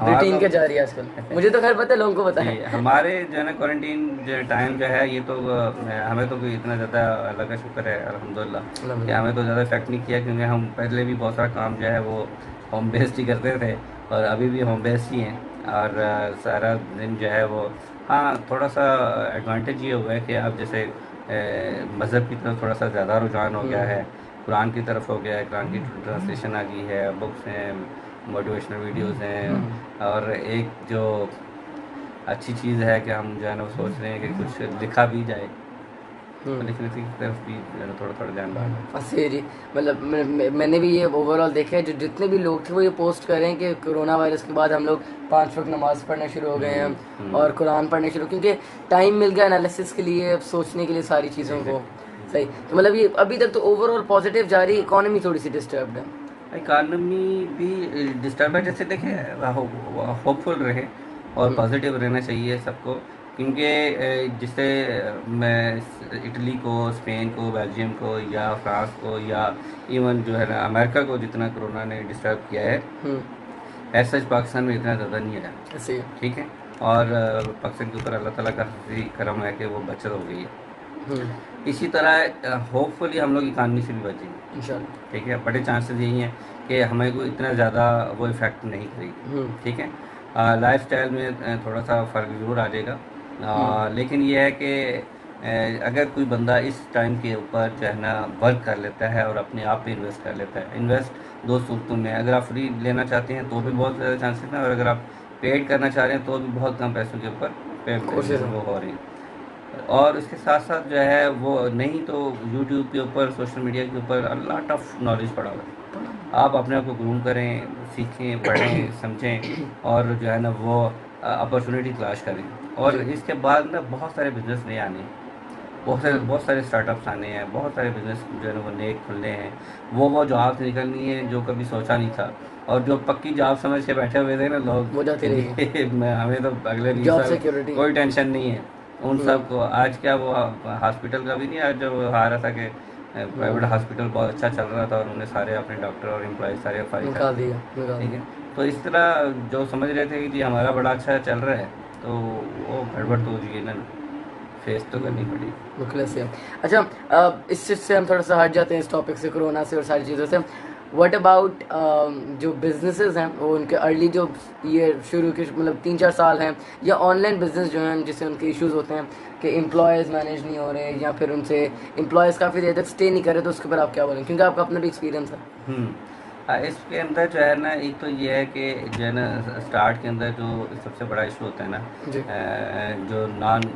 Routine क्या जा रही है आजकल? मुझे तो खैर पता है, लोगों को पता है। हमारे जो है ना क्वारंटीन जो टाइम जो है ये तो हमें तो कोई इतना ज़्यादा अल्लाह का शुक्र है अल्हम्दुलिल्लाह कि हमें तो ज़्यादा इफेक्ट नहीं किया, क्योंकि हम पहले भी बहुत सारा काम जो है वो होम बेस्ड ही करते थे और अभी भी होम बेस्ड ही हैं। और सारा दिन जो है वो हाँ थोड़ा सा एडवांटेज ये हुआ है कि अब जैसे मज़हब की तरफ थोड़ा सा ज़्यादा रुझान हो गया है, कुरान की तरफ हो गया है, कुरान की ट्रांसलेशन आ गई है, बुक्स हैं, मोटिवेशनल वीडियोस हैं। और एक जो अच्छी चीज़ है कि हम जो है ना वो सोच रहे हैं कि कुछ लिखा भी जाए, तो लिखने की तरफ भी थोड़ा थोड़ा ध्यान बढ़ा। सही जी। मतलब मैंने भी ये ओवरऑल देखा है, जो जितने भी लोग थे वो ये पोस्ट कर रहे हैं कि कोरोना वायरस के बाद हम लोग 5 वक्त नमाज़ पढ़ना शुरू हो गए हैं और कुरान पढ़ने शुरू, क्योंकि टाइम मिल गया एनालिसिस के लिए, सोचने के लिए सारी चीज़ों को। सही। तो मतलब ये अभी तक तो ओवरऑल पॉजिटिव जा रही, इकॉनमी थोड़ी सी डिस्टर्ब्ड है। इकानमी भी डिस्टर्ब है, जैसे देखिए होपफुल रहे और पॉजिटिव रहना चाहिए सबको, क्योंकि जिससे मैं इटली को, स्पेन को, बेल्जियम को या फ्रांस को या इवन जो है ना अमेरिका को जितना कोरोना ने डिस्टर्ब किया है, ऐसा पाकिस्तान में इतना ज़्यादा नहीं है। ठीक है, और पाकिस्तान के ऊपर अल्लाह ताला का करम है कि वो बचत हो गई है। इसी तरह होपफुली हम लोग इकानमी से भी बचेंगे इंशाल्लाह। ठीक है, बड़े चांसेस यही हैं कि हमें को इतना ज़्यादा वो इफ़ेक्ट नहीं करेगी। ठीक है, लाइफस्टाइल में थोड़ा सा फ़र्क ज़रूर आ जाएगा, लेकिन ये है कि अगर कोई बंदा इस टाइम के ऊपर जो है ना वर्क कर लेता है और अपने आप पे इन्वेस्ट कर लेता है, इन्वेस्ट 2 सूरतों में, अगर आप फ्री लेना चाहते हैं तो भी बहुत ज़्यादा चांसेस हैं और अगर आप पेड करना चाह रहे हैं तो भी बहुत कम पैसों के ऊपर कोशिश वो हो रही है। और इसके साथ साथ जो है वो नहीं तो यूट्यूब के ऊपर, सोशल मीडिया के ऊपर लॉट ऑफ नॉलेज पड़ा हुआ है। आप अपने आप को ग्रूम करें, सीखें, पढ़ें, समझें और जो है ना वो अपॉर्चुनिटी तलाश करें। और जी इसके बाद ना बहुत सारे बिज़नेस नए आने हैं, बहुत सारे स्टार्टअप्स आने हैं, बहुत सारे बिज़नेस जो है ना वो नए खुलने हैं। वो जॉब से निकलनी है जो कभी सोचा नहीं था, और जो पक्की जॉब समझ के बैठे हुए थे ना लोग वो जाती कि रहेगी जी हमें तो अगले 20 जॉब साल सिक्योरिटी। कोई टेंशन नहीं है, उन सब को आज क्या वो हॉस्पिटल का भी नहीं, आज जो आ रहा था कि प्राइवेट हॉस्पिटल बहुत अच्छा चल रहा था और उन्होंने सारे अपने डॉक्टर और एम्प्लॉयज़ सारे फारिग कर निकाल दिए। दिया निकाल ठीक दिया। है, तो इस तरह जो समझ रहे थे कि जी हमारा बड़ा अच्छा चल रहा है, तो वो गड़बड़ तो जी ना फेस तो करनी पड़ी। बिल्कुल ऐसे है। अच्छा इस चीज़ से हम थोड़ा सा हट जाते हैं, इस टॉपिक से, कोरोना से और सारी चीज़ों से। व्हाट अबाउट जो बिजनेसेस हैं वो उनके अर्ली जो ये शुरू के मतलब 3-4 साल हैं, या ऑनलाइन बिजनेस जो हैं जिससे उनके इश्यूज होते हैं कि एम्प्लॉयज़ मैनेज नहीं हो रहे, या फिर उनसे एम्प्लॉयज़ काफ़ी देर तक स्टे नहीं कर रहे, तो उसके ऊपर आप क्या बोलेंगे, क्योंकि आपका अपना भी एक्सपीरियंस है। इसके अंदर जो है ना एक तो ये है कि जो है ना स्टार्ट के अंदर जो सबसे बड़ा इशू होता है ना, जी जो नॉन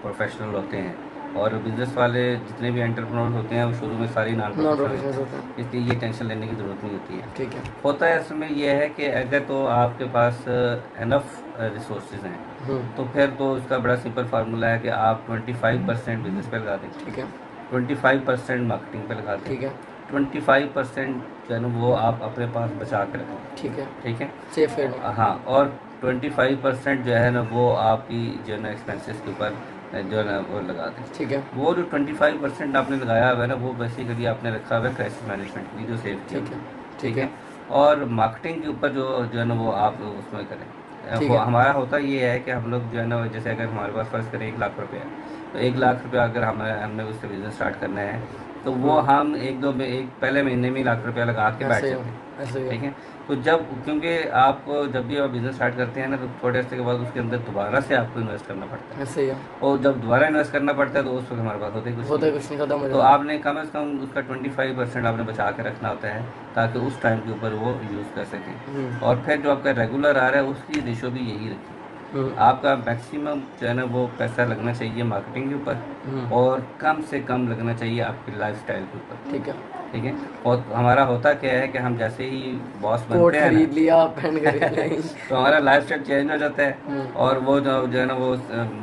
प्रोफेशनल होते हैं, और बिजनेस वाले जितने भी एंटरप्रेन्योर होते हैं वो शुरू में सारे नॉन नॉन प्रोफेशनल प्रोफेशनल्स होते होते हैं। हैं, इसलिए ये टेंशन लेने की ज़रूरत नहीं होती है। ठीक है। होता है इसमें यह है कि अगर तो आपके पास इनफ रिसोर्सेज हैं, तो फिर तो उसका बड़ा सिंपल फार्मूला है कि आप 25% बिजनेस पे लगा दें, ठीक है 25% मार्केटिंग पे लगा दें, ठीक है 25% जो है ना वो आप अपने पास बचा के रखें। ठीक है। ठीक है, सेफ है। हाँ, और 25% जो है ना वो आपकी जो है ना एक्सपेंसेस के ऊपर जो है ना वो लगा दें। ठीक है वो जो 25% आपने लगाया हुआ है ना वो बेसिकली आपने रखा हुआ है क्राइसिस मैनेजमेंट के लिए, जो सेव किया ठीक हुआ है है। ठीक ठीक है है, और मार्केटिंग के ऊपर जो है ना वो आप उसमें करें। ठीक है हमारा होता ये है कि हम लोग जो है ना जैसे अगर हमारे पास फ़र्ज़ करें 1 लाख रुपये है, तो 1 लाख रुपया अगर हमने उससे बिज़नेस स्टार्ट करना है, तो वो हम एक पहले महीने में ही लाख रुपया लगा के बैठ ऐसे ही जाते हैं। हो ऐसे ही हो। ठीक है, तो जब क्योंकि आप जब भी आप बिज़नेस स्टार्ट करते हैं ना, तो थोड़े अर्से के बाद उसके अंदर दोबारा से आपको इन्वेस्ट करना पड़ता है, ऐसे ही हो। और जब दोबारा इन्वेस्ट करना पड़ता है तो उस वक्त हमारे पास होता ही कुछ होता नहीं है है। कुछ नहीं, खत्म हो तो जाता है। आपने कम से कम उसका 25% आपने बचा के रखना होता है, ताकि उस टाइम के ऊपर वो यूज़ कर सकें। और फिर जो आपका रेगुलर आ रहा है उसकी रेशो भी यही रखें। आपका मैक्सिमम जो है ना वो पैसा लगना चाहिए मार्केटिंग के ऊपर, और कम से कम लगना चाहिए आपकी लाइफस्टाइल के ऊपर। ठीक है। ठीक है, और हमारा होता क्या है कि हम जैसे ही बॉस कोट बनते हैं ना खरीद लिया, पेन खरीद ली। तो हमारा लाइफस्टाइल चेंज हो जाता है, और वो जो है ना वो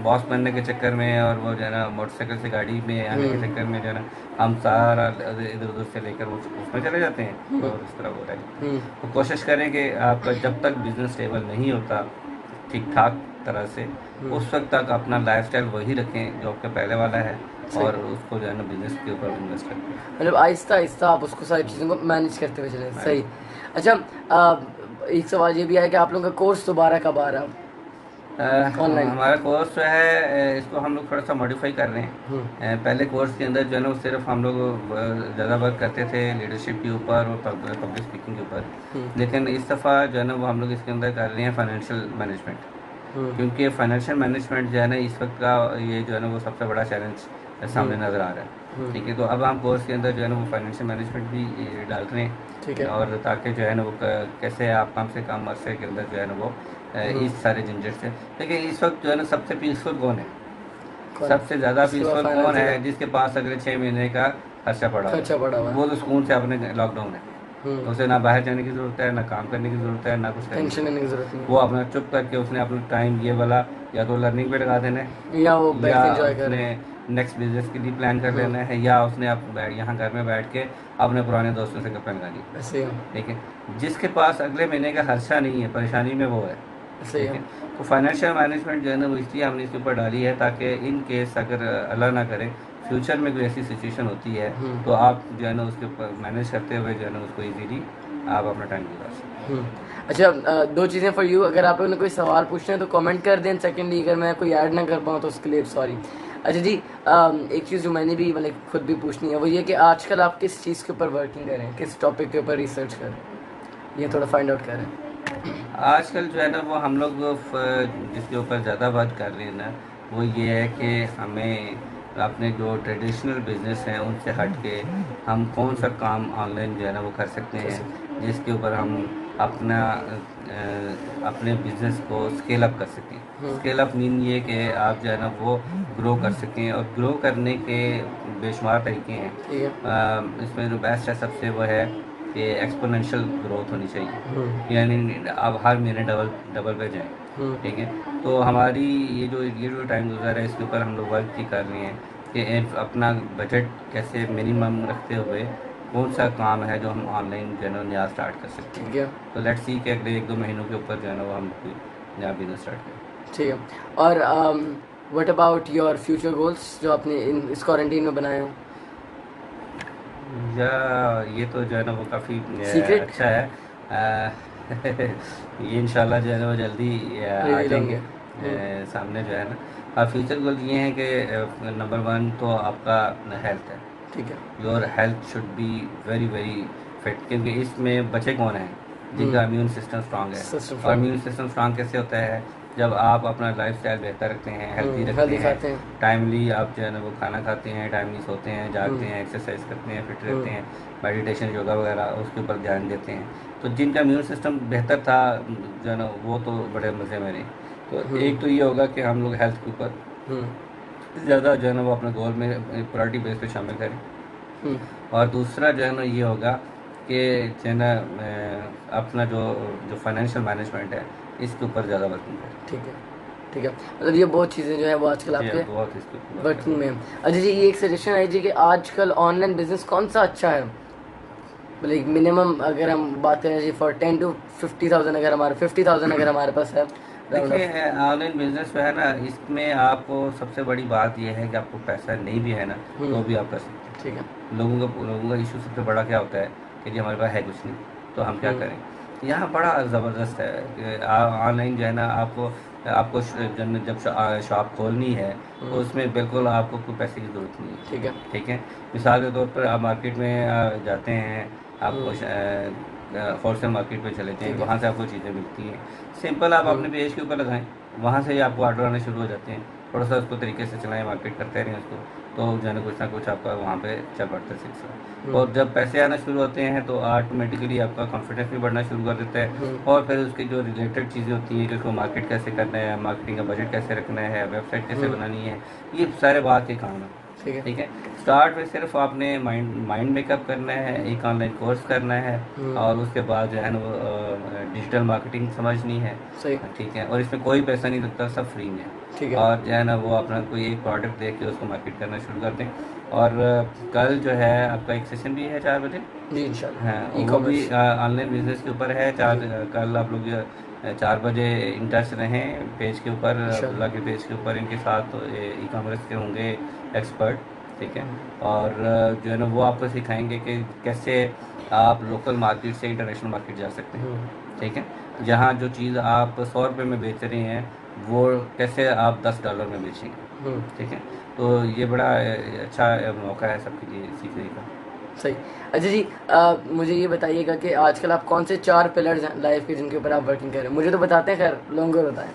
बॉस बनने के चक्कर में, और वो जो है ना मोटरसाइकिल से गाड़ी में आने के चक्कर में जो है ना हम सारा इधर उधर से लेकर उसमें चले जाते हैं, और इस तरह हो रहा है। तो कोशिश करें कि आपका जब तक बिजनेस स्टेबल नहीं होता ठीक ठाक तरह से, उस वक्त तक अपना लाइफस्टाइल वही रखें जो आपका पहले वाला है, और उसको जो है ना बिजनेस के ऊपर इन्वेस्ट करें। मतलब आहिस्ता आहिस्ता आप उसको सारी चीज़ों को मैनेज करते हुए चले। सही। अच्छा एक सवाल ये भी है कि आप लोगों का कोर्स दोबारा कब आ रहा है ऑनलाइन? हमारा कोर्स जो है इसको हम लोग थोड़ा सा मॉडिफाई कर रहे हैं। पहले कोर्स के अंदर जो है ना वो सिर्फ हम लोग ज़्यादा वर्क करते थे लीडरशिप के ऊपर और पब्लिक स्पीकिंग के ऊपर, लेकिन इस दफ़ा जो है ना वो हम लोग इसके अंदर कर रहे हैं फाइनेंशियल मैनेजमेंट, क्योंकि फाइनेंशियल मैनेजमेंट जो है ना इस वक्त का ये जो है ना वो सबसे बड़ा चैलेंज सामने नज़र आ रहा है। ठीक है, तो अब हम कोर्स के अंदर जो है ना वो फाइनेंशियल मैनेजमेंट भी डाल रहे हैं। ठीक है। और ताकि जो है ना वो कैसे आप कम से कम अरसे के अंदर जो है ना वो इस सारे झंझट से, देखिए इस वक्त जो है ना सबसे पीसफुल कौन है, सबसे ज़्यादा पीसफुल कौन है, जिसके पास अगले 6 महीने का खर्चा पड़ा हुआ है, वो तो सुकून से अपने लॉकडाउन है, उसे ना बाहर जाने की ज़रूरत है, ना काम करने की ज़रूरत है, ना कुछ करने टेंशन लेने की जरूरत नहीं वो अपना चुप करके उसने अपना टाइम ये वाला या तो लर्निंग पे लगा देना है, है, या वो बैठ या के एंजॉय कर। उसने नेक्स्ट बिजनेस के लिए प्लान कर लेना है, या उसने यहाँ घर में बैठ के अपने पुराने दोस्तों से गप्पे लगा ली। ऐसे ही हो। ठीक है, जिसके पास अगले महीने का खर्चा नहीं है, परेशानी में वो है। ऐसे ही ठीक हो। है, तो फाइनेंशियल मैनेजमेंट जो है ना वो इसलिए हमने इसके ऊपर डाली है ताकि इन केस अगर अल्लाह ना करे फ्यूचर में कोई ऐसी सिचुएशन होती है, तो आप जो है ना उसके ऊपर मैनेज करते हुए जो है ना उसको इजीली आप अपना टाइम गुजार सकते। अच्छा दो चीज़ें फॉर यू, अगर आप लोगों ने कोई सवाल पूछना है तो कमेंट कर दें। सेकेंडली अगर मैं कोई ऐड ना कर पाऊँ तो उसके लिए सॉरी। अच्छा जी एक चीज़ जो मैंने भी मतलब खुद भी पूछनी है वो ये कि आजकल आप किस चीज़ के ऊपर वर्किंग कर रहे हैं, किस टॉपिक के ऊपर रिसर्च कर रहे हैं, ये थोड़ा फाइंड आउट कर रहे हैं। आजकल जो है ना वो हम लोग जिसके ऊपर ज़्यादा बात कर रहे हैं ना वो ये है कि हमें अपने जो ट्रेडिशनल बिजनेस हैं उनसे हट के हम कौन सा काम ऑनलाइन जो है ना वो कर सकते हैं, जिसके ऊपर हम अपना अपने बिजनेस को स्केल अप कर सकें। स्केल अप मीन ये कि आप जो है ना वो ग्रो कर सकें, और ग्रो करने के बेशुमार तरीके हैं। ठीक है। इसमें जो बेस्ट है सबसे वो है कि एक्सपोनेंशियल ग्रोथ होनी चाहिए, यानी आप हर महीने डबल डबल पे जाएं। ठीक है, तो हमारी ये जो टाइम गुजर है इसके ऊपर हम लोग वर्क भी कर रहे हैं कि अपना बजट कैसे मिनिमम रखते हुए कौन सा काम है जो हम ऑनलाइन जो है ना नया स्टार्ट कर सकते ठीक हैं। है। तो लेट्स सी कि अगले 1-2 महीनों के ऊपर जो है ना वो हम कोई नया बिजनेस स्टार्ट करें। ठीक है। और what about your future goals जो आपने इस क्वारंटीन में बनाए हो? या ये तो जो है ना वो काफ़ी सीक्रेट अच्छा है। ये इंशाल्लाह जो है ना वो जल्दी आ रिवील जाएंगे होंगे। सामने जो है ना। फ्यूचर गोल ये हैं कि नंबर वन तो आपका हेल्थ है। ठीक है। Your health should be very very fit, क्योंकि इसमें बचे कौन हैं जिनका इम्यून सिस्टम स्ट्रांग है। सिस्टम और फॉर्म। इम्यून सिस्टम स्ट्रांग कैसे होता है? जब आप अपना लाइफस्टाइल बेहतर रखते हैं, हेल्दी रखते हेल्दी हैं, खाते हैं। टाइमली आप जो है ना वो खाना खाते हैं, टाइमली सोते हैं, जागते हैं, एक्सरसाइज करते हैं, फिट रहते हैं, मेडिटेशन योगा वगैरह उसके ऊपर ध्यान देते हैं, तो जिनका इम्यून सिस्टम बेहतर था जो है ना वो तो बड़े मज़े में रहे। तो एक तो ये होगा कि हम लोग हेल्थ के ऊपर ज़्यादा जो है ना वो अपने गोल में प्रायोरिटी बेस पे शामिल करें। और दूसरा जो है ना ये होगा कि जो है ना अपना जो जो फाइनेंशियल मैनेजमेंट है इसके ऊपर ज़्यादा वर्किंग करें। ठीक है। ठीक है, मतलब ये बहुत चीज़ें जो है वो आजकल ये आपके बहुत इसके ऊपर work वर्किंग करें। में हैं। अच्छा जी, ये एक सजेशन है जी कि आजकल ऑनलाइन बिजनेस कौन सा अच्छा है? मतलब मिनिमम अगर हम बात करें जी फॉर 10 to 50,000, अगर हमारे 50,000 अगर हमारे पास है राउंड देखिए, ऑफ। ऑनलाइन बिजनेस जो है ना इसमें आपको सबसे बड़ी बात यह है कि आपको पैसा नहीं भी है ना तो भी आप कर सकते हैं। ठीक है। लोगों का इशू सबसे बड़ा क्या होता है कि जी हमारे पास है कुछ नहीं, तो हम क्या करें। यहाँ बड़ा ज़बरदस्त है कि ऑनलाइन जो है ना आपको आपको जब शॉप खोलनी है तो उसमें बिल्कुल आपको कोई पैसे की ज़रूरत नहीं है। ठीक है। ठीक है, मिसाल के तौर पर आप मार्केट में जाते हैं, आपको होलसेल मार्केट में चले जाएँ, ठीक है। वहाँ से आपको चीज़ें मिलती हैं। सिंपल आप अपने पेज के ऊपर लगाएं, वहाँ से ही आपको ऑर्डर आने शुरू हो जाते हैं। थोड़ा सा उसको तरीके से चलाएं, मार्केट करते रहें उसको, तो जो है ना कुछ आपका वहाँ पे चल पड़ता है सिलसिला। और जब पैसे आना शुरू होते हैं तो ऑटोमेटिकली आपका कॉन्फिडेंस भी बढ़ना शुरू कर देता है। और फिर उसकी जो रिलेटेड चीज़ें होती हैं, जैसे मार्केट कैसे करना है, मार्केटिंग का बजट कैसे रखना है, वेबसाइट कैसे बनानी है, ये सारे बात के काम है। ठीक है। ठीक है, स्टार्ट में सिर्फ आपने माइंड मेकअप करना है, एक ऑनलाइन कोर्स करना है, और उसके बाद जो है ना वो डिजिटल मार्केटिंग समझनी है। सही। ठीक है, और इसमें कोई पैसा नहीं लगता, सब फ्री में है। ठीक है। और जो है ना वो अपना कोई एक प्रोडक्ट देख के उसको मार्केट करना शुरू कर दें। और कल जो है आपका एक सेशन भी है 4 बजे। जी इंशाल्लाह। हाँ, ई वो भी कॉमर्स। ऑनलाइन बिजनेस के ऊपर है। कल आप लोग 4 बजे इन टच रहें पेज के ऊपर, इंशाल्लाह। अब्दुल्ला के पेज के ऊपर, इनके साथ ई कॉमर्स के होंगे एक्सपर्ट। ठीक है, और जो है ना वो आपको सिखाएंगे कि कैसे आप लोकल मार्केट से इंटरनेशनल मार्केट जा सकते हैं। ठीक है, जहाँ जो चीज़ आप 100 रुपये में बेच रहे हैं वो कैसे आप $10 में बेचेंगे। ठीक है, तो ये बड़ा अच्छा मौका है सबके लिए सीखने का। सही। अच्छा जी, मुझे ये बताइएगा कि आजकल आप कौन से 4 पिलर्स हैं लाइफ के जिनके ऊपर आप वर्किंग कर रहे हैं? मुझे तो बताते हैं, खैर लोगों को बताएं।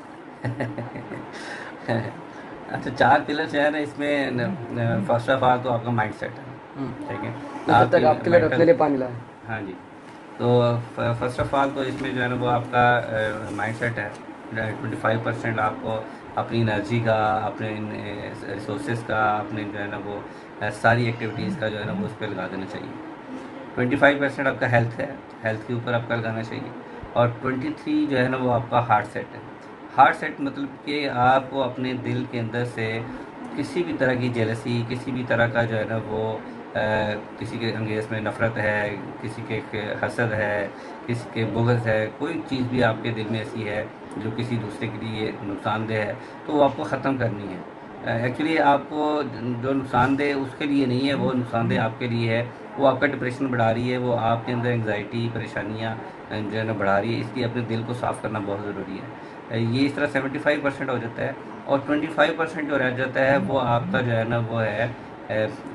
अच्छा, 4 पिलर जो है ना इसमें फर्स्ट ऑफ ऑल तो आपका माइंड सेट है। ठीक है, तो जब तक आपकी आपके लिए अपने मेंटल। लिए पानी लाए। हाँ जी, तो फर्स्ट ऑफ ऑल तो इसमें जो है ना वो आपका माइंड सेट है। 25% आपको अपनी एनर्जी का, अपने रिसोर्सेज का, अपने जो है ना वो सारी एक्टिविटीज़ का जो है ना वो उस पर लगा देना चाहिए। 25% आपका हेल्थ है, हेल्थ के ऊपर आपका लगाना चाहिए। और 23 जो है ना वो आपका हार्ट सेट है। हार्ट सेट मतलब कि आपको अपने दिल के अंदर से किसी भी तरह की जेलसी, किसी भी तरह का जो है ना वो किसी के अंगेज़ में नफ़रत है, किसी के हसद है, किसी के बुग़्ज़ है, कोई चीज़ भी आपके दिल में ऐसी है जो किसी दूसरे के लिए नुकसानदेह है, तो वो आपको ख़त्म करनी है। एक्चुअली आपको जो नुकसानदेह उसके लिए नहीं है, वो नुकसानदेह आपके लिए है। वो आपका डिप्रेशन बढ़ा रही है, वो आपके अंदर एंग्ज़ायटी, परेशानियाँ जो है ना बढ़ा रही है, इसलिए अपने दिल को साफ़ करना बहुत ज़रूरी है। ये इस तरह 75% हो जाता है। और 25% जो रह जाता है वो आपका जो है ना वो है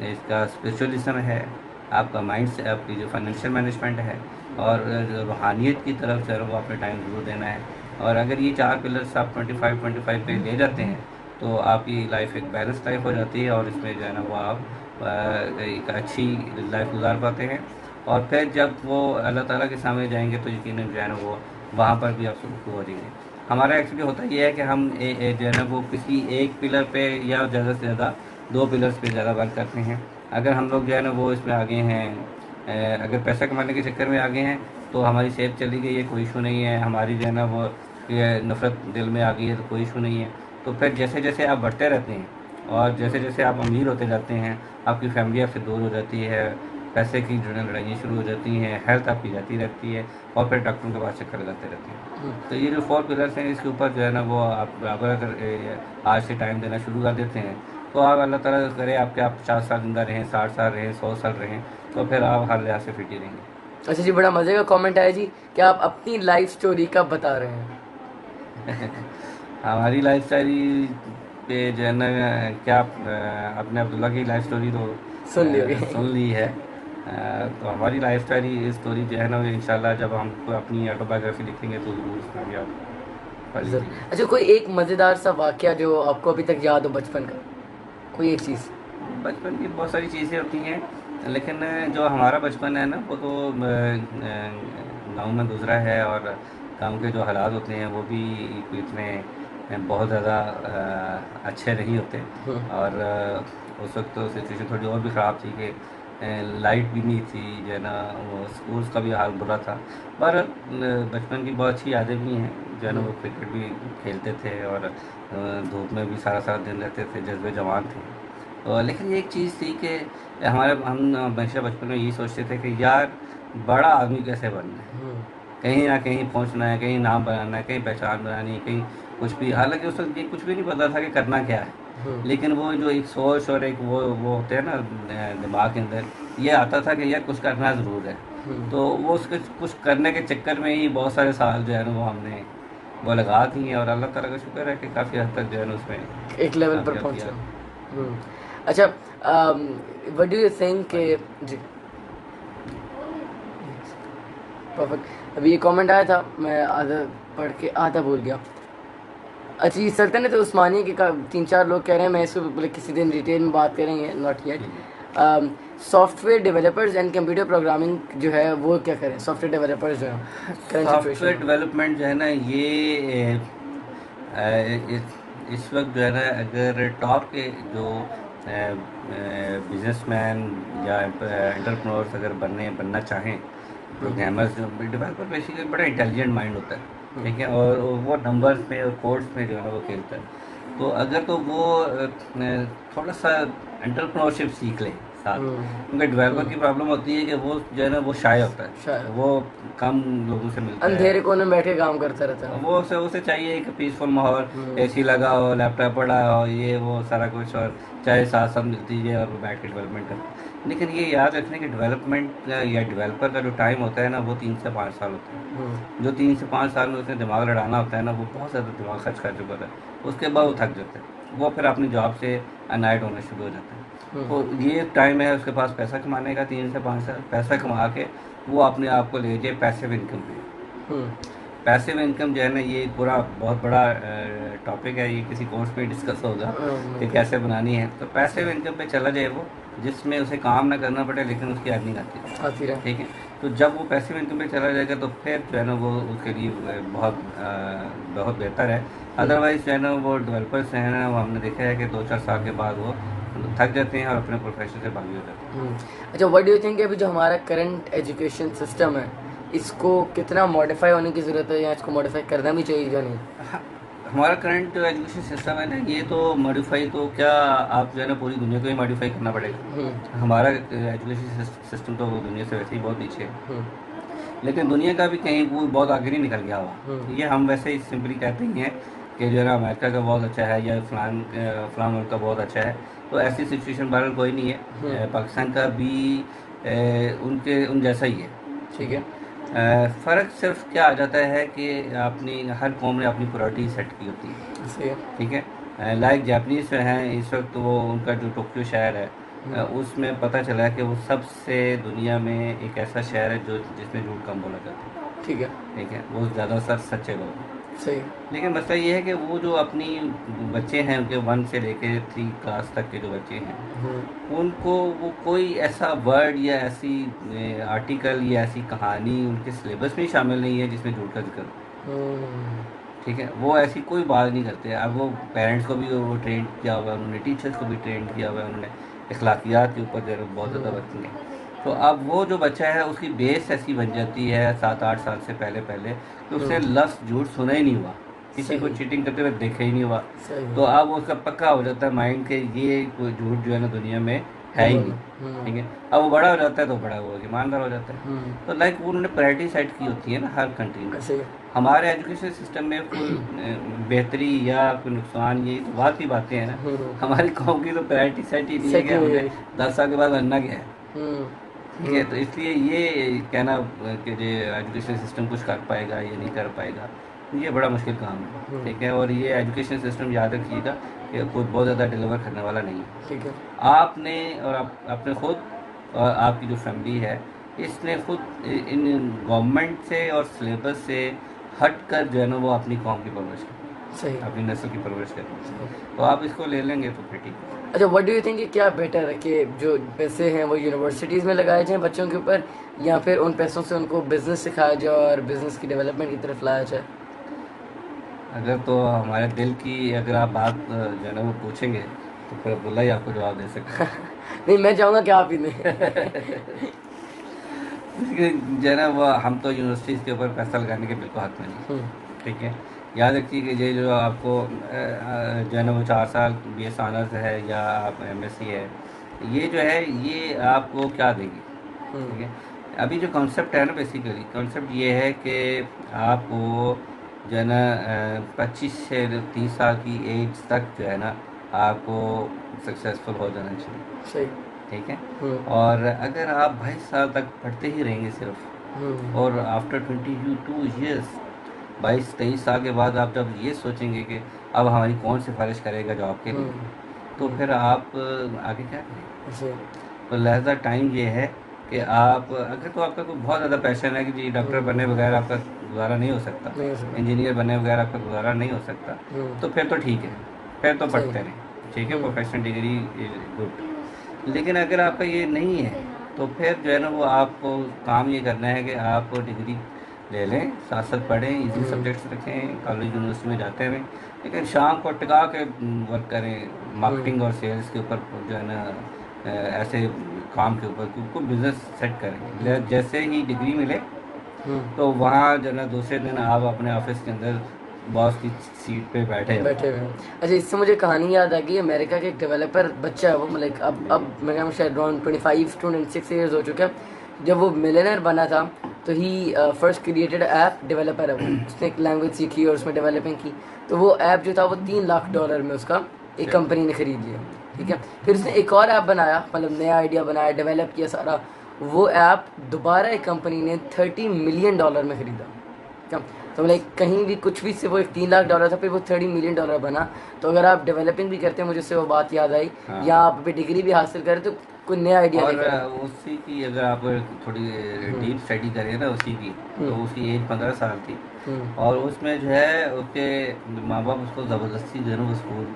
इसका स्पिरिचुअलिज़्म है, आपका माइंड से, आपकी जो फाइनेंशियल मैनेजमेंट है, और जो रूहानियत की तरफ जो है वो अपने टाइम ज़रूर देना है। और अगर ये 4 पिलर्स आप 25-25 पे ले जाते हैं तो आपकी लाइफ एक बैलेंस लाइफ हो जाती है, और इसमें जो है ना वो आप एक अच्छी लाइफ गुजार पाते हैं। और फिर जब वो अल्लाह ताला के सामने जाएंगे तो यकीनन जो है ना वो वहाँ पर भी आप सुबह हो जाएंगे। हमारा एक्चुअली होता ये है कि हम जो है ना वो किसी एक पिलर पे या ज़्यादा से ज़्यादा 2 पिलर्स पे ज़्यादा वर्क करते हैं। अगर हम लोग जो है ना वो इसमें आगे हैं, अगर पैसा कमाने के चक्कर में आगे हैं तो हमारी सेहत चली गई है, कोई इशू नहीं है। हमारी जो है ना वो ये नफ़रत दिल में आ गई है तो कोई इशू नहीं है। तो फिर जैसे जैसे आप बढ़ते रहते हैं और जैसे जैसे आप अमीर होते जाते हैं, आपकी फैमिली आपसे दूर हो जाती है, पैसे की जो है लड़ाइयाँ शुरू हो जाती हैं, हेल्थ आपकी जाती रहती है और फिर डॉक्टरों के पास चक्कर लगाते रहते हैं। तो ये जो 4 पिलर्स हैं इसके ऊपर जो है ना वो आप बराबर अगर आज से टाइम देना शुरू कर देते हैं तो आप अल्लाह ताला करे आपके आप 50 साल ज़िंदा रहें, 60 साल रहें, 100 साल रहें, तो फिर आप हर लिहाज से फिट ही रहेंगे। अच्छा जी, बड़ा मज़े का कमेंट आया जी कि आप अपनी लाइफ स्टोरी कब बता रहे हैं। हमारी लाइफ स्टाइल पे जो है ना क्या अपने अब्दुल्ला की लाइफ स्टोरी तो सुन ली होगी। सुन ली है। तो हमारी लाइफ स्टोरी जो है ना इंशाल्लाह जब हम अपनी ऑटोबायोग्राफी लिखेंगे तो ज़रूर उसमें भी आप पढ़ लीजिए। अच्छा, कोई एक मज़ेदार सा वाक़या जो आपको अभी तक याद हो बचपन का, कोई एक चीज़। बचपन की बहुत सारी चीज़ें होती हैं, लेकिन जो हमारा बचपन है ना वो तो गांव में गुजरा है और गांव के जो हालात होते हैं वो भी कोई इतने बहुत ज़्यादा अच्छे नहीं होते। और उस वक्त तो सिचुएशन थोड़ी और भी ख़राब थी कि लाइट भी नहीं थी जो है ना, वो स्कूल्स का भी हाल बुरा था। पर बचपन की बहुत अच्छी यादें भी हैं जो है ना, वो क्रिकेट भी खेलते थे और धूप में भी सारा सारा दिन रहते थे, जज्बे जवान थे। लेकिन एक चीज़ थी कि हम हमेशा बचपन में यही सोचते थे कि यार बड़ा आदमी कैसे बनना है, कहीं ना कहीं पहुंचना है, कहीं नाम बनाना है, कहीं पहचान बनानी है, कहीं कुछ भी। हालांकि उस वक्त ये कुछ भी नहीं पता था कि करना क्या है, लेकिन वो जो एक सोच और एक वो होते हैं ना दिमाग के अंदर, ये आता था कि यार कुछ करना ज़रूर है। तो वो उसके कुछ करने के चक्कर में ही बहुत सारे साल जो है ना वो हमने वो लगा दी हैं और अल्लाह ताला का शुक्र है कि काफ़ी हद तक जो है ना उसमें एक लेवल पर कामयाब पहुंचा। किया। अच्छा, व्हाट डू यू थिंक कि जी परफेक्ट। अभी ये कमेंट आया था, मैं आधा पढ़ के आधा भूल गया। अच्छा, ये सल्तनत उस्मानिया के 3-4 लोग कह रहे हैं, मैं इसको बोले किसी दिन डिटेल में बात करेंगे, not yet. Software developers and computer programming जो है वो क्या करें, सॉफ्टवेयर डेवलपर्स जो है करंट सॉफ्टवेयर सिचुएशन। डेवलपमेंट जो है ना ये इस वक्त जो है ना अगर टॉप के जो बिजनेसमैन या एंटरप्रेन्योर्स अगर बनना चाहें, प्रोग्रामर्स जो डेवलपर बेसिकली बड़ा इंटेलिजेंट माइंड होता है, ठीक है, और वो नंबर्स में और कोड्स में जो है ना वो खेलता है। तो अगर तो वो थोड़ा सा एंटरप्रेन्योरशिप सीख ले साथ, क्योंकि डेवलपर की प्रॉब्लम होती है कि वो जो है ना वो शाय होता है, वो कम लोगों से मिलता है, अंधेरे कोने में बैठ के काम करता रहता है। वो उसे चाहिए एक पीसफुल माहौल, एसी लगा हो, लैपटॉप पड़ा हो, ये वो सारा कुछ, और चाहे साथ साथ मिलती है और वो बैठ के डेवलपमेंट करता है। लेकिन ये याद रखने कि डेवलपमेंट या डेवलपर का जो टाइम होता है ना वो 3 से 5 साल होता है। जो 3 से 5 साल में उसने दिमाग लड़ाना होता है ना, वो बहुत ज़्यादा दिमाग खर्च कर चुका है। उसके बाद वो थक जाता है, वो फिर अपनी जॉब से अनाइट होना शुरू हो जाता है। तो ये टाइम है उसके पास पैसा कमाने का, 3 से 5 साल पैसा कमा के वो अपने आप को ले जाए पैसिव इनकम पे। पैसिव इनकम जो है ना ये पूरा बहुत बड़ा टॉपिक है, ये किसी कोर्स पे डिस्कस होगा कि कैसे बनानी है। तो पैसिव इनकम पे चला जाए वो, जिसमें उसे काम ना करना पड़े लेकिन उसकी अर्निंग आती है, ठीक है। तो जब वो पैसिव इनकम पे चला जाएगा तो फिर जो है ना वो उसके लिए बहुत बेहतर है। अदरवाइज जो है ना वो डेवलपर्स हैं ना, वो हमने देखा है कि 2-4 साल के बाद वो थक जाते हैं और अपने प्रोफेशन से भागी हो जाते हैं। अच्छा, व्हाट डू यू थिंक अभी जो हमारा करंट एजुकेशन सिस्टम है इसको कितना मॉडिफाई होने की ज़रूरत है, या इसको मॉडिफाई करना भी चाहिए या नहीं? हमारा करंट जो एजुकेशन सिस्टम है ना ये तो मॉडिफाई तो क्या, आप जो है ना पूरी दुनिया को ही मॉडिफाई करना पड़ेगा। हमारा एजुकेशन सिस्टम तो दुनिया से वैसे ही बहुत पीछे है, लेकिन दुनिया का भी कहीं वो बहुत आगे नहीं निकल गया हुआ। ये हम वैसे ही सिंपली कहते ही हैं कि जो है ना अमेरिका का बहुत अच्छा है या फलान मुल्क का बहुत अच्छा है, तो ऐसी सिचुएशन बहरहाल कोई नहीं है। पाकिस्तान का भी उन जैसा ही है, ठीक है। फ़र्क सिर्फ क्या आ जाता है कि हर कौम ने अपनी प्रायोरिटी सेट की होती है, ठीक है। लाइक जापानीज़ जो हैं इस वक्त, वो उनका जो टोक्यो शहर है उसमें पता चला है कि वो सबसे दुनिया में एक ऐसा शहर है जिसमें झूठ कम बोला जाता है, ठीक है, वो ज़्यादा सच्चे लोग। सही। लेकिन मसला ये है कि वो जो अपनी बच्चे हैं उनके 1 से लेके 3 क्लास तक के जो बच्चे हैं उनको वो कोई ऐसा वर्ड या ऐसी आर्टिकल या ऐसी कहानी उनके सिलेबस में शामिल नहीं है जिसमें झूठ का जिक्र हो। ठीक है, वो ऐसी कोई बात नहीं करते। अब वो पेरेंट्स को भी वो ट्रेन किया हुआ है उन्होंने, टीचर्स को भी ट्रेन किया हुआ है उन्होंने, अखलाकियात के ऊपर जो है बहुत ज़्यादा रखते हैं। तो अब वो जो बच्चा है उसकी बेस ऐसी बन जाती है 7-8 साल से पहले पहले कि उसने लफ्ज़ झूठ सुना ही नहीं हुआ, किसी को चीटिंग करते हुए देखा ही नहीं हुआ। तो अब उसका पक्का हो जाता है माइंड के ये कोई झूठ जो है ना दुनिया में है ही नहीं। ठीक है, अब वो बड़ा हो जाता है तो बड़ा वो ईमानदार हो जाता है। तो लाइक वो उन्होंने प्रायोरिटी सेट की होती है ना हर कंट्री में। हमारे एजुकेशन सिस्टम में कोई बेहतरी या कोई नुकसान, ये तो बात ही बातें हैं ना। हमारी कौम की तो प्रायोरिटी सेट ही नहीं है कि हमने 10 साल के बाद बनना क्या है। ठीक है, तो इसलिए ये कहना कि जो एजुकेशन सिस्टम कुछ कर पाएगा या नहीं कर पाएगा, ये बड़ा मुश्किल काम है। ठीक है, और ये एजुकेशन सिस्टम याद रखिएगा कि कोई बहुत ज़्यादा डिलीवर करने वाला नहीं है। ठीक है, आपने और आपने खुद और आपकी जो फैमिली है इसने खुद इन गवर्नमेंट से और सिलेबस से हट कर जो है ना वो अपनी कौम की परवरिश करें, सही, अपनी नस्ल की परवरिश करें। तो आप इसको ले लेंगे तो फिर ठीक है। अच्छा, व्हाट डू यू थिंक कि क्या बेटर है कि जो पैसे हैं वो यूनिवर्सिटीज़ में लगाए जाएं बच्चों के ऊपर, या फिर उन पैसों से उनको बिजनेस सिखाया जाए और बिजनेस की डेवलपमेंट की तरफ लाया जाए? अगर तो हमारे दिल की अगर आप बात जो है ना वो पूछेंगे तो फिर अब्दुल्ला ही आपको जवाब दे सकता है। नहीं, मैं चाहूँगा कि आप ही नहीं। जो है ना वो हम तो यूनिवर्सिटीज़ के ऊपर पैसा लगाने के बिल्कुल हक में नहीं। ठीक है, याद रखिए कि ये जो आपको जो है ना वो 4 साल BS ऑनर्स है या आप MSc है, ये जो है ये आपको क्या देगी। ठीक है, अभी जो कॉन्सेप्ट है ना बेसिकली कॉन्सेप्ट ये है कि आपको जो है ना 25 से 30 साल की एज तक जो है ना आपको सक्सेसफुल हो जाना चाहिए। सही, ठीक है। और अगर आप 22 साल तक पढ़ते ही रहेंगे सिर्फ, और आफ्टर 22 ईयर्स 22-23 साल के बाद आप जब ये सोचेंगे कि अब हमारी कौन सिफारिश करेगा जॉब के लिए, तो फिर आप आगे क्या करेंगे। तो लिहाजा टाइम ये है कि आप अगर तो आपका कोई बहुत ज़्यादा पैशन है कि जी डॉक्टर बनने बगैर आपका गुजारा नहीं हो सकता, इंजीनियर बनने बगैर आपका गुजारा नहीं हो सकता, तो फिर तो ठीक है, फिर तो पढ़ते रहें। ठीक है, प्रोफेशनल डिग्री इज गुड। लेकिन अगर आपका ये नहीं है तो फिर जो है ना वो आपको काम ये करना है कि आप डिग्री ले लें, साथ साथ पढ़ें, इजी सब्जेक्ट्स रखें, कॉलेज यूनिवर्सिटी में जाते रहें, लेकिन शाम को टिका के वर्क करें, मार्केटिंग और सेल्स के ऊपर जो है ना ऐसे काम के ऊपर को बिजनेस सेट करें। जैसे ही डिग्री मिले तो वहाँ जो है ना दूसरे दिन आप अपने ऑफिस के अंदर बॉस की सीट पे बैठे हुए। अच्छा, इससे मुझे कहानी याद आ गई। अमेरिका के एक डेवलपर बच्चा है वो, मतलब अब मेरे ख्याल शायद अराउंड 25 to 26 ईयर्स हो चुके हैं। जब वो मिलियनर बना था तो ही फर्स्ट क्रिएटेड ऐप डेवलपर है वो। उसने एक लैंग्वेज सीखी और उसमें डेवलपिंग की। तो वो ऐप जो था वो $3 लाख में उसका एक कंपनी ने खरीद लिया। ठीक है, फिर उसने एक और ऐप बनाया, मतलब नया आइडिया बनाया, डेवलप किया सारा। वो ऐप दोबारा एक कंपनी ने $30 मिलियन में खरीदा। क्या तो मतलब कहीं भी कुछ भी से वो एक $3 लाख था, फिर वो $30 मिलियन बना। तो अगर आप डेवलपिंग भी करते हैं, मुझे से वो बात याद आई, या आप भी डिग्री भी हासिल करें तो कोई नया आइडिया और उसी की अगर आप थोड़ी डीप स्टडी करें ना उसी की, तो उसकी एज 15 साल थी, और उसमें जो है उसके माँ बाप उसको ज़बरदस्ती जो है ना वो स्कूल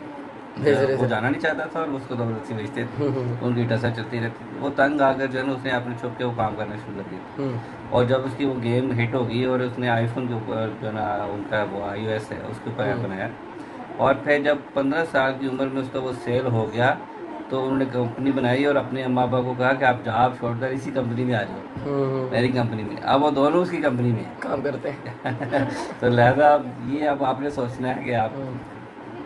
वो जाना नहीं चाहता था और उसको ज़बरदस्ती भेजते थे। उनकी टसा चलती रहती थी। वो तंग आकर जो है ना उसने अपने छुप के वो काम करना शुरू कर दिया। और जब उसकी वो गेम हिट होगी और उसने आईफोन के ऊपर जो है ना उनका वो iOS है उसके ऊपर ऐप बनाया, और फिर जब 15 साल की उम्र में उसका वो सेल हो गया तो उन्होंने कंपनी बनाई और अपने अम्मा पापा को कहा कि आप जॉब छोड़कर इसी कंपनी में आ जाओ, मेरी कंपनी में। अब वो दोनों उसकी कंपनी में काम करते हैं। तो लिहाजा ये अब आपने सोचना है कि आप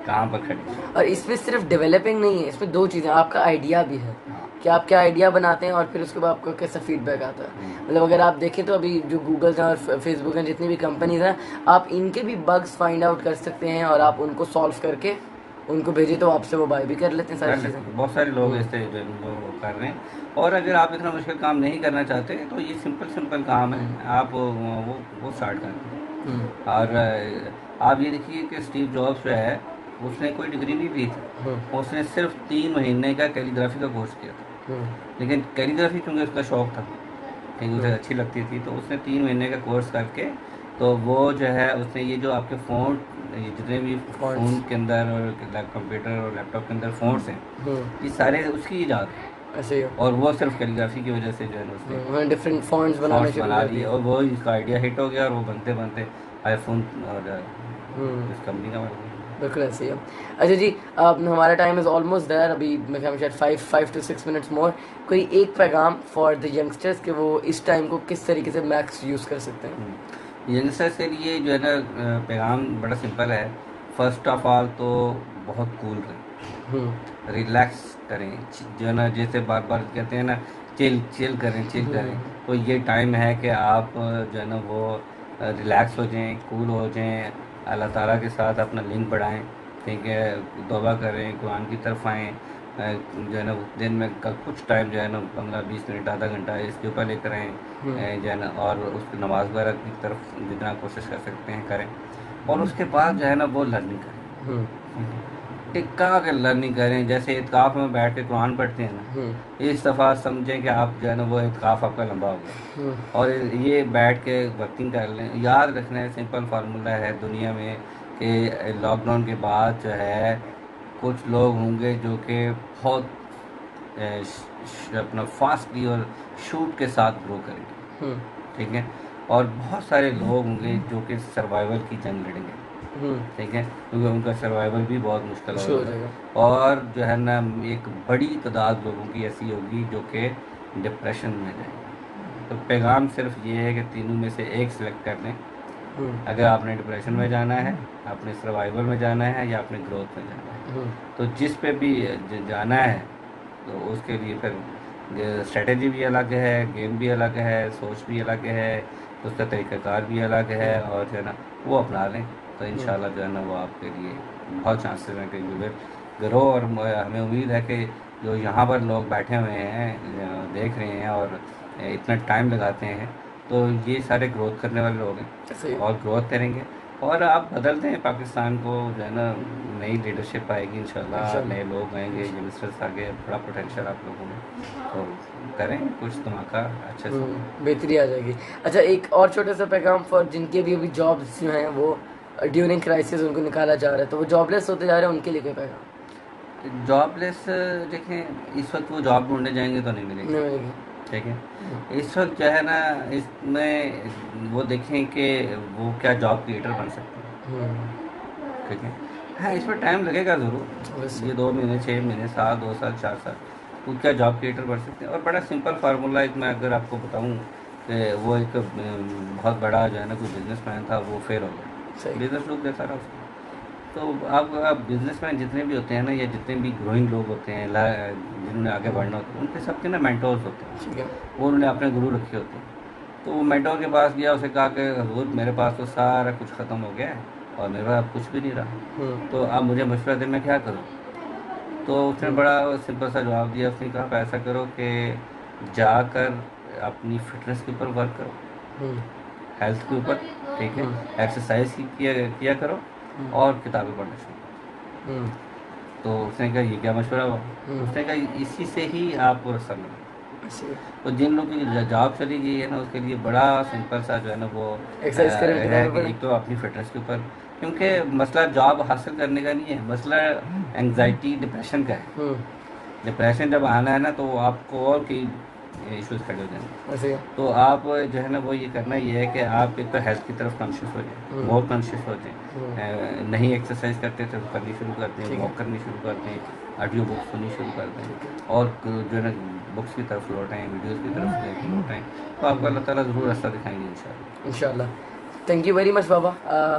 कहाँ पर खड़े। और इसमें सिर्फ डेवलपिंग नहीं है, इसमें 2 चीज़ें, आपका आइडिया भी है कि आप क्या आइडिया बनाते हैं और फिर उसके बाद आपको कैसा फीडबैक आता है। मतलब अगर आप देखें तो अभी जो गूगल हैं और फेसबुक हैं, जितनी भी कंपनीज हैं, आप इनके भी बग्स फाइंड आउट कर सकते हैं और आप उनको सॉल्व करके उनको भेजें तो आपसे वो बाय भी कर लेते हैं सारी चीज़ें। बहुत सारे लोग ऐसे जो कर रहे हैं। और अगर आप इतना मुश्किल काम नहीं करना चाहते तो ये सिंपल काम है, आप वो स्टार्ट करें। और आप ये देखिए कि स्टीव जॉब्स जो है उसने कोई डिग्री नहीं ली थी, उसने सिर्फ 3 महीने का कैलीग्राफी का कोर्स किया था। लेकिन कैलीग्राफी क्योंकि उसका शौक था, क्योंकि उसे अच्छी लगती थी, तो उसने 3 महीने का कोर्स करके तो वो जो है उसने ये जो आपके फ़ोन, ये जितने भी Fonts. फ़ोन के अंदर और कंप्यूटर और लैपटॉप के अंदर फ़ॉन्ट्स हैं, ये सारे उसकी ईजाद है। ऐसे ही हो। और वो सिर्फ कैलीग्राफी की वजह से जो है ना उसने उन्होंने डिफरेंट फॉन्ट्स बनाने फ़ॉन्ट्स शुरू बना कर लिए, दिए। और वो इसका आइडिया हिट हो गया, और वो बनते बनते आईफोन और हम्म, इस कंपनी का बन गया। बिल्कुल ऐसे ही है। अच्छा जी, अब हमारा टाइम इज़ ऑलमोस्ट देयर, अभी मैं ख्याल में शायद 5 to 6 मिनट्स मोर। कोई एक पैगाम फॉर द यंगस्टर्स कि वो इस टाइम को किस तरीके से मैक्स यूज़ कर सकते हैं? यंगस्टर्स के लिए जो है ना पैगाम बड़ा सिंपल है। फर्स्ट ऑफ ऑल तो बहुत कूल रहें, हम्म रिलैक्स करें, जो है ना जैसे बार बार कहते हैं ना, चिल चिल करें, चिल करें। तो ये टाइम है कि आप जो है ना वो रिलैक्स हो जाएं, कूल हो जाएं, अल्लाह ताला के साथ अपना लिंक बढ़ाएं, ठीक है, तौबा करें, कुरान की तरफ आएँ, जो है ना दिन में कुछ टाइम जो है ना 15-20 मिनट, आधा घंटा इसके ऊपर लेकर आएँ, जो है ना, और उसकी नमाज वगैरह की तरफ जितना कोशिश कर सकते हैं करें। और उसके बाद जो है ना वो लर्निंग करें, हम्म टिक्का कर लर्निंग करें। जैसे इत्काफ में बैठ के कुरान पढ़ते हैं ना, इस दफ़ा समझें कि आप जो है ना वो इत्काफ आपका लंबा हो गया, और ये बैठ के वर्किंग कर लें। याद रखना है, सिंपल फार्मूला है दुनिया में कि लॉकडाउन के बाद जो है कुछ लोग होंगे जो कि बहुत अपना फास्टली और शूट के साथ ग्रो करेंगे, ठीक है, और बहुत सारे लोग होंगे जो कि सर्वाइवल की जंग लड़ेंगे, ठीक है, क्योंकि उनका सर्वाइवल भी बहुत मुश्किल शुरू हो होगा। जाएगा। और जो है ना एक बड़ी तादाद लोगों की ऐसी होगी जो कि डिप्रेशन में जाएंगे। तो पैगाम सिर्फ ये है कि तीनों में से एक सिलेक्ट कर लें। अगर आपने डिप्रेशन में जाना है, आपने सर्वाइवल में जाना है, या आपने ग्रोथ में जाना है, तो जिस पे भी जाना है तो उसके लिए फिर स्ट्रेटजी भी अलग है, गेम भी अलग है, सोच भी अलग है, उसका तरीक़ाकार भी अलग है, और जो है ना वो अपना लें तो इंशाल्लाह जो है ना वो आपके लिए बहुत चांसेस हैं कि यू विल ग्रो। और हमें उम्मीद है कि जो यहाँ पर लोग बैठे हुए हैं, देख रहे हैं और इतना टाइम लगाते हैं, तो ये सारे ग्रोथ करने वाले लोग सही हैं है। और ग्रोथ करेंगे। और आप बदल दें पाकिस्तान को, जो है ना नई लीडरशिप आएगी इंशाल्लाह, इंशाल्लाह। नए लोग आएंगे, यंगस्टर्स आगे, बड़ा पोटेंशियल आप लोगों में, तो करें कुछ धमाका अच्छे से। बेहतरी आ जाएगी। अच्छा, एक और छोटा सा पैगाम फॉर जिनके भी अभी जॉब्स जो हैं वो ड्यूरिंग क्राइसिस उनको निकाला जा रहा है, तो वो जॉबलेस होते जा रहे हैं, उनके लिए कोई पैगाम? जॉबलेस, देखें इस वक्त वो जॉब ढूंढने जाएंगे तो नहीं मिलेगी, नहीं मिलेगी। ठीक है। इस वक्त जो है ना इसमें वो देखें कि वो क्या जॉब क्रिएटर बन सकते हैं, ठीक है। हाँ, इसमें टाइम लगेगा ज़रूर, वैसे ये 2 महीने, 6 महीने, साल, 2 साल, 4 साल, वो क्या जॉब क्रिएटर बन सकते हैं। और बड़ा सिंपल फार्मूला एक मैं अगर आपको बताऊँ कि वो एक बहुत बड़ा जो है ना कोई बिजनेसमैन था, वो फेल हो गया, सही। बिजनेस लोग जैसा रहा उसका। तो आप बिजनेसमैन जितने भी होते हैं ना, या जितने भी ग्रोइंग लोग होते हैं, जिन्होंने आगे बढ़ना होता है, उनके सबके ना मेंटोर्स होते हैं, ठीक है। वो उन्होंने अपने गुरु रखे होते हैं। तो वो मेंटोर के पास गया, उसे कहा कि हुजूर मेरे पास तो सारा कुछ ख़त्म हो गया है और मेरे पास अब कुछ भी नहीं रहा, तो आप मुझे मशवरा दें मैं क्या करूँ। तो उसने बड़ा सिंपल सा जवाब दिया, उसने कहा ऐसा करो कि जाकर अपनी फिटनेस के ऊपर वर्क करो, हेल्थ के ऊपर, ठीक है, एक्सरसाइज किया करो, और किताबें पढ़ना शुरू करो। तो उसने कहा ये क्या मशवरा हुआ। उसने कहा इसी से ही आपको रास्ता मिलेगा। तो जिन लोगों की जॉब चली गई है ना, उसके लिए बड़ा सिंपल सा जो है ना वो एक्सरसाइज करें, है किताबें कि पढ़ें। एक तो अपनी फिटनेस के ऊपर, क्योंकि मसला जॉब हासिल करने का नहीं है, मसला एंग्जाइटी डिप्रेशन का है। डिप्रेशन जब आना है ना तो आपको और कई इश्यूज खड़े हो जाएंगे। ऐसे ही। तो आप जो है ना वो ये करना ये है कि आप एक तो हेल्थ की तरफ कॉन्शियस हो जाएं, बहुत कॉन्शियस हो जाएं। नहीं एक्सरसाइज करते थे तो करनी शुरू कर दें, ठीक है। वॉक करनी शुरू कर दें, ऑडियो बुक्स सुननी शुरू कर दें, और जो है ना बुक्स की तरफ लौटें, वीडियोस की तरफ लौटें, तो आपको अल्लाह ताला ज़रूर रास्ता दिखाएंगे इंशाल्लाह। इंशाल्लाह। थैंक यू वेरी मच बाबा।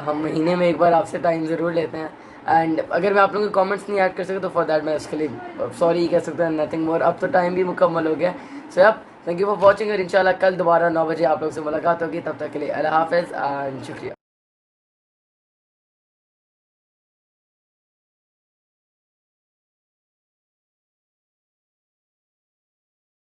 हम महीने में एक बार आपसे टाइम ज़रूर लेते हैं, एंड अगर मैं आप लोगों के कमेंट्स नहीं ऐड कर सका तो फॉर दैट मैं उसके लिए सॉरी कह सकता हूँ, नथिंग मोर। अब तो टाइम भी मुकम्मल हो गया। सो अब थैंक यू फॉर वॉचिंग, और इंशाल्लाह कल दोबारा 9 बजे आप लोग से मुलाकात होगी। तब तक के लिए अल्लाह हाफ़िज़ एंड शुक्रिया।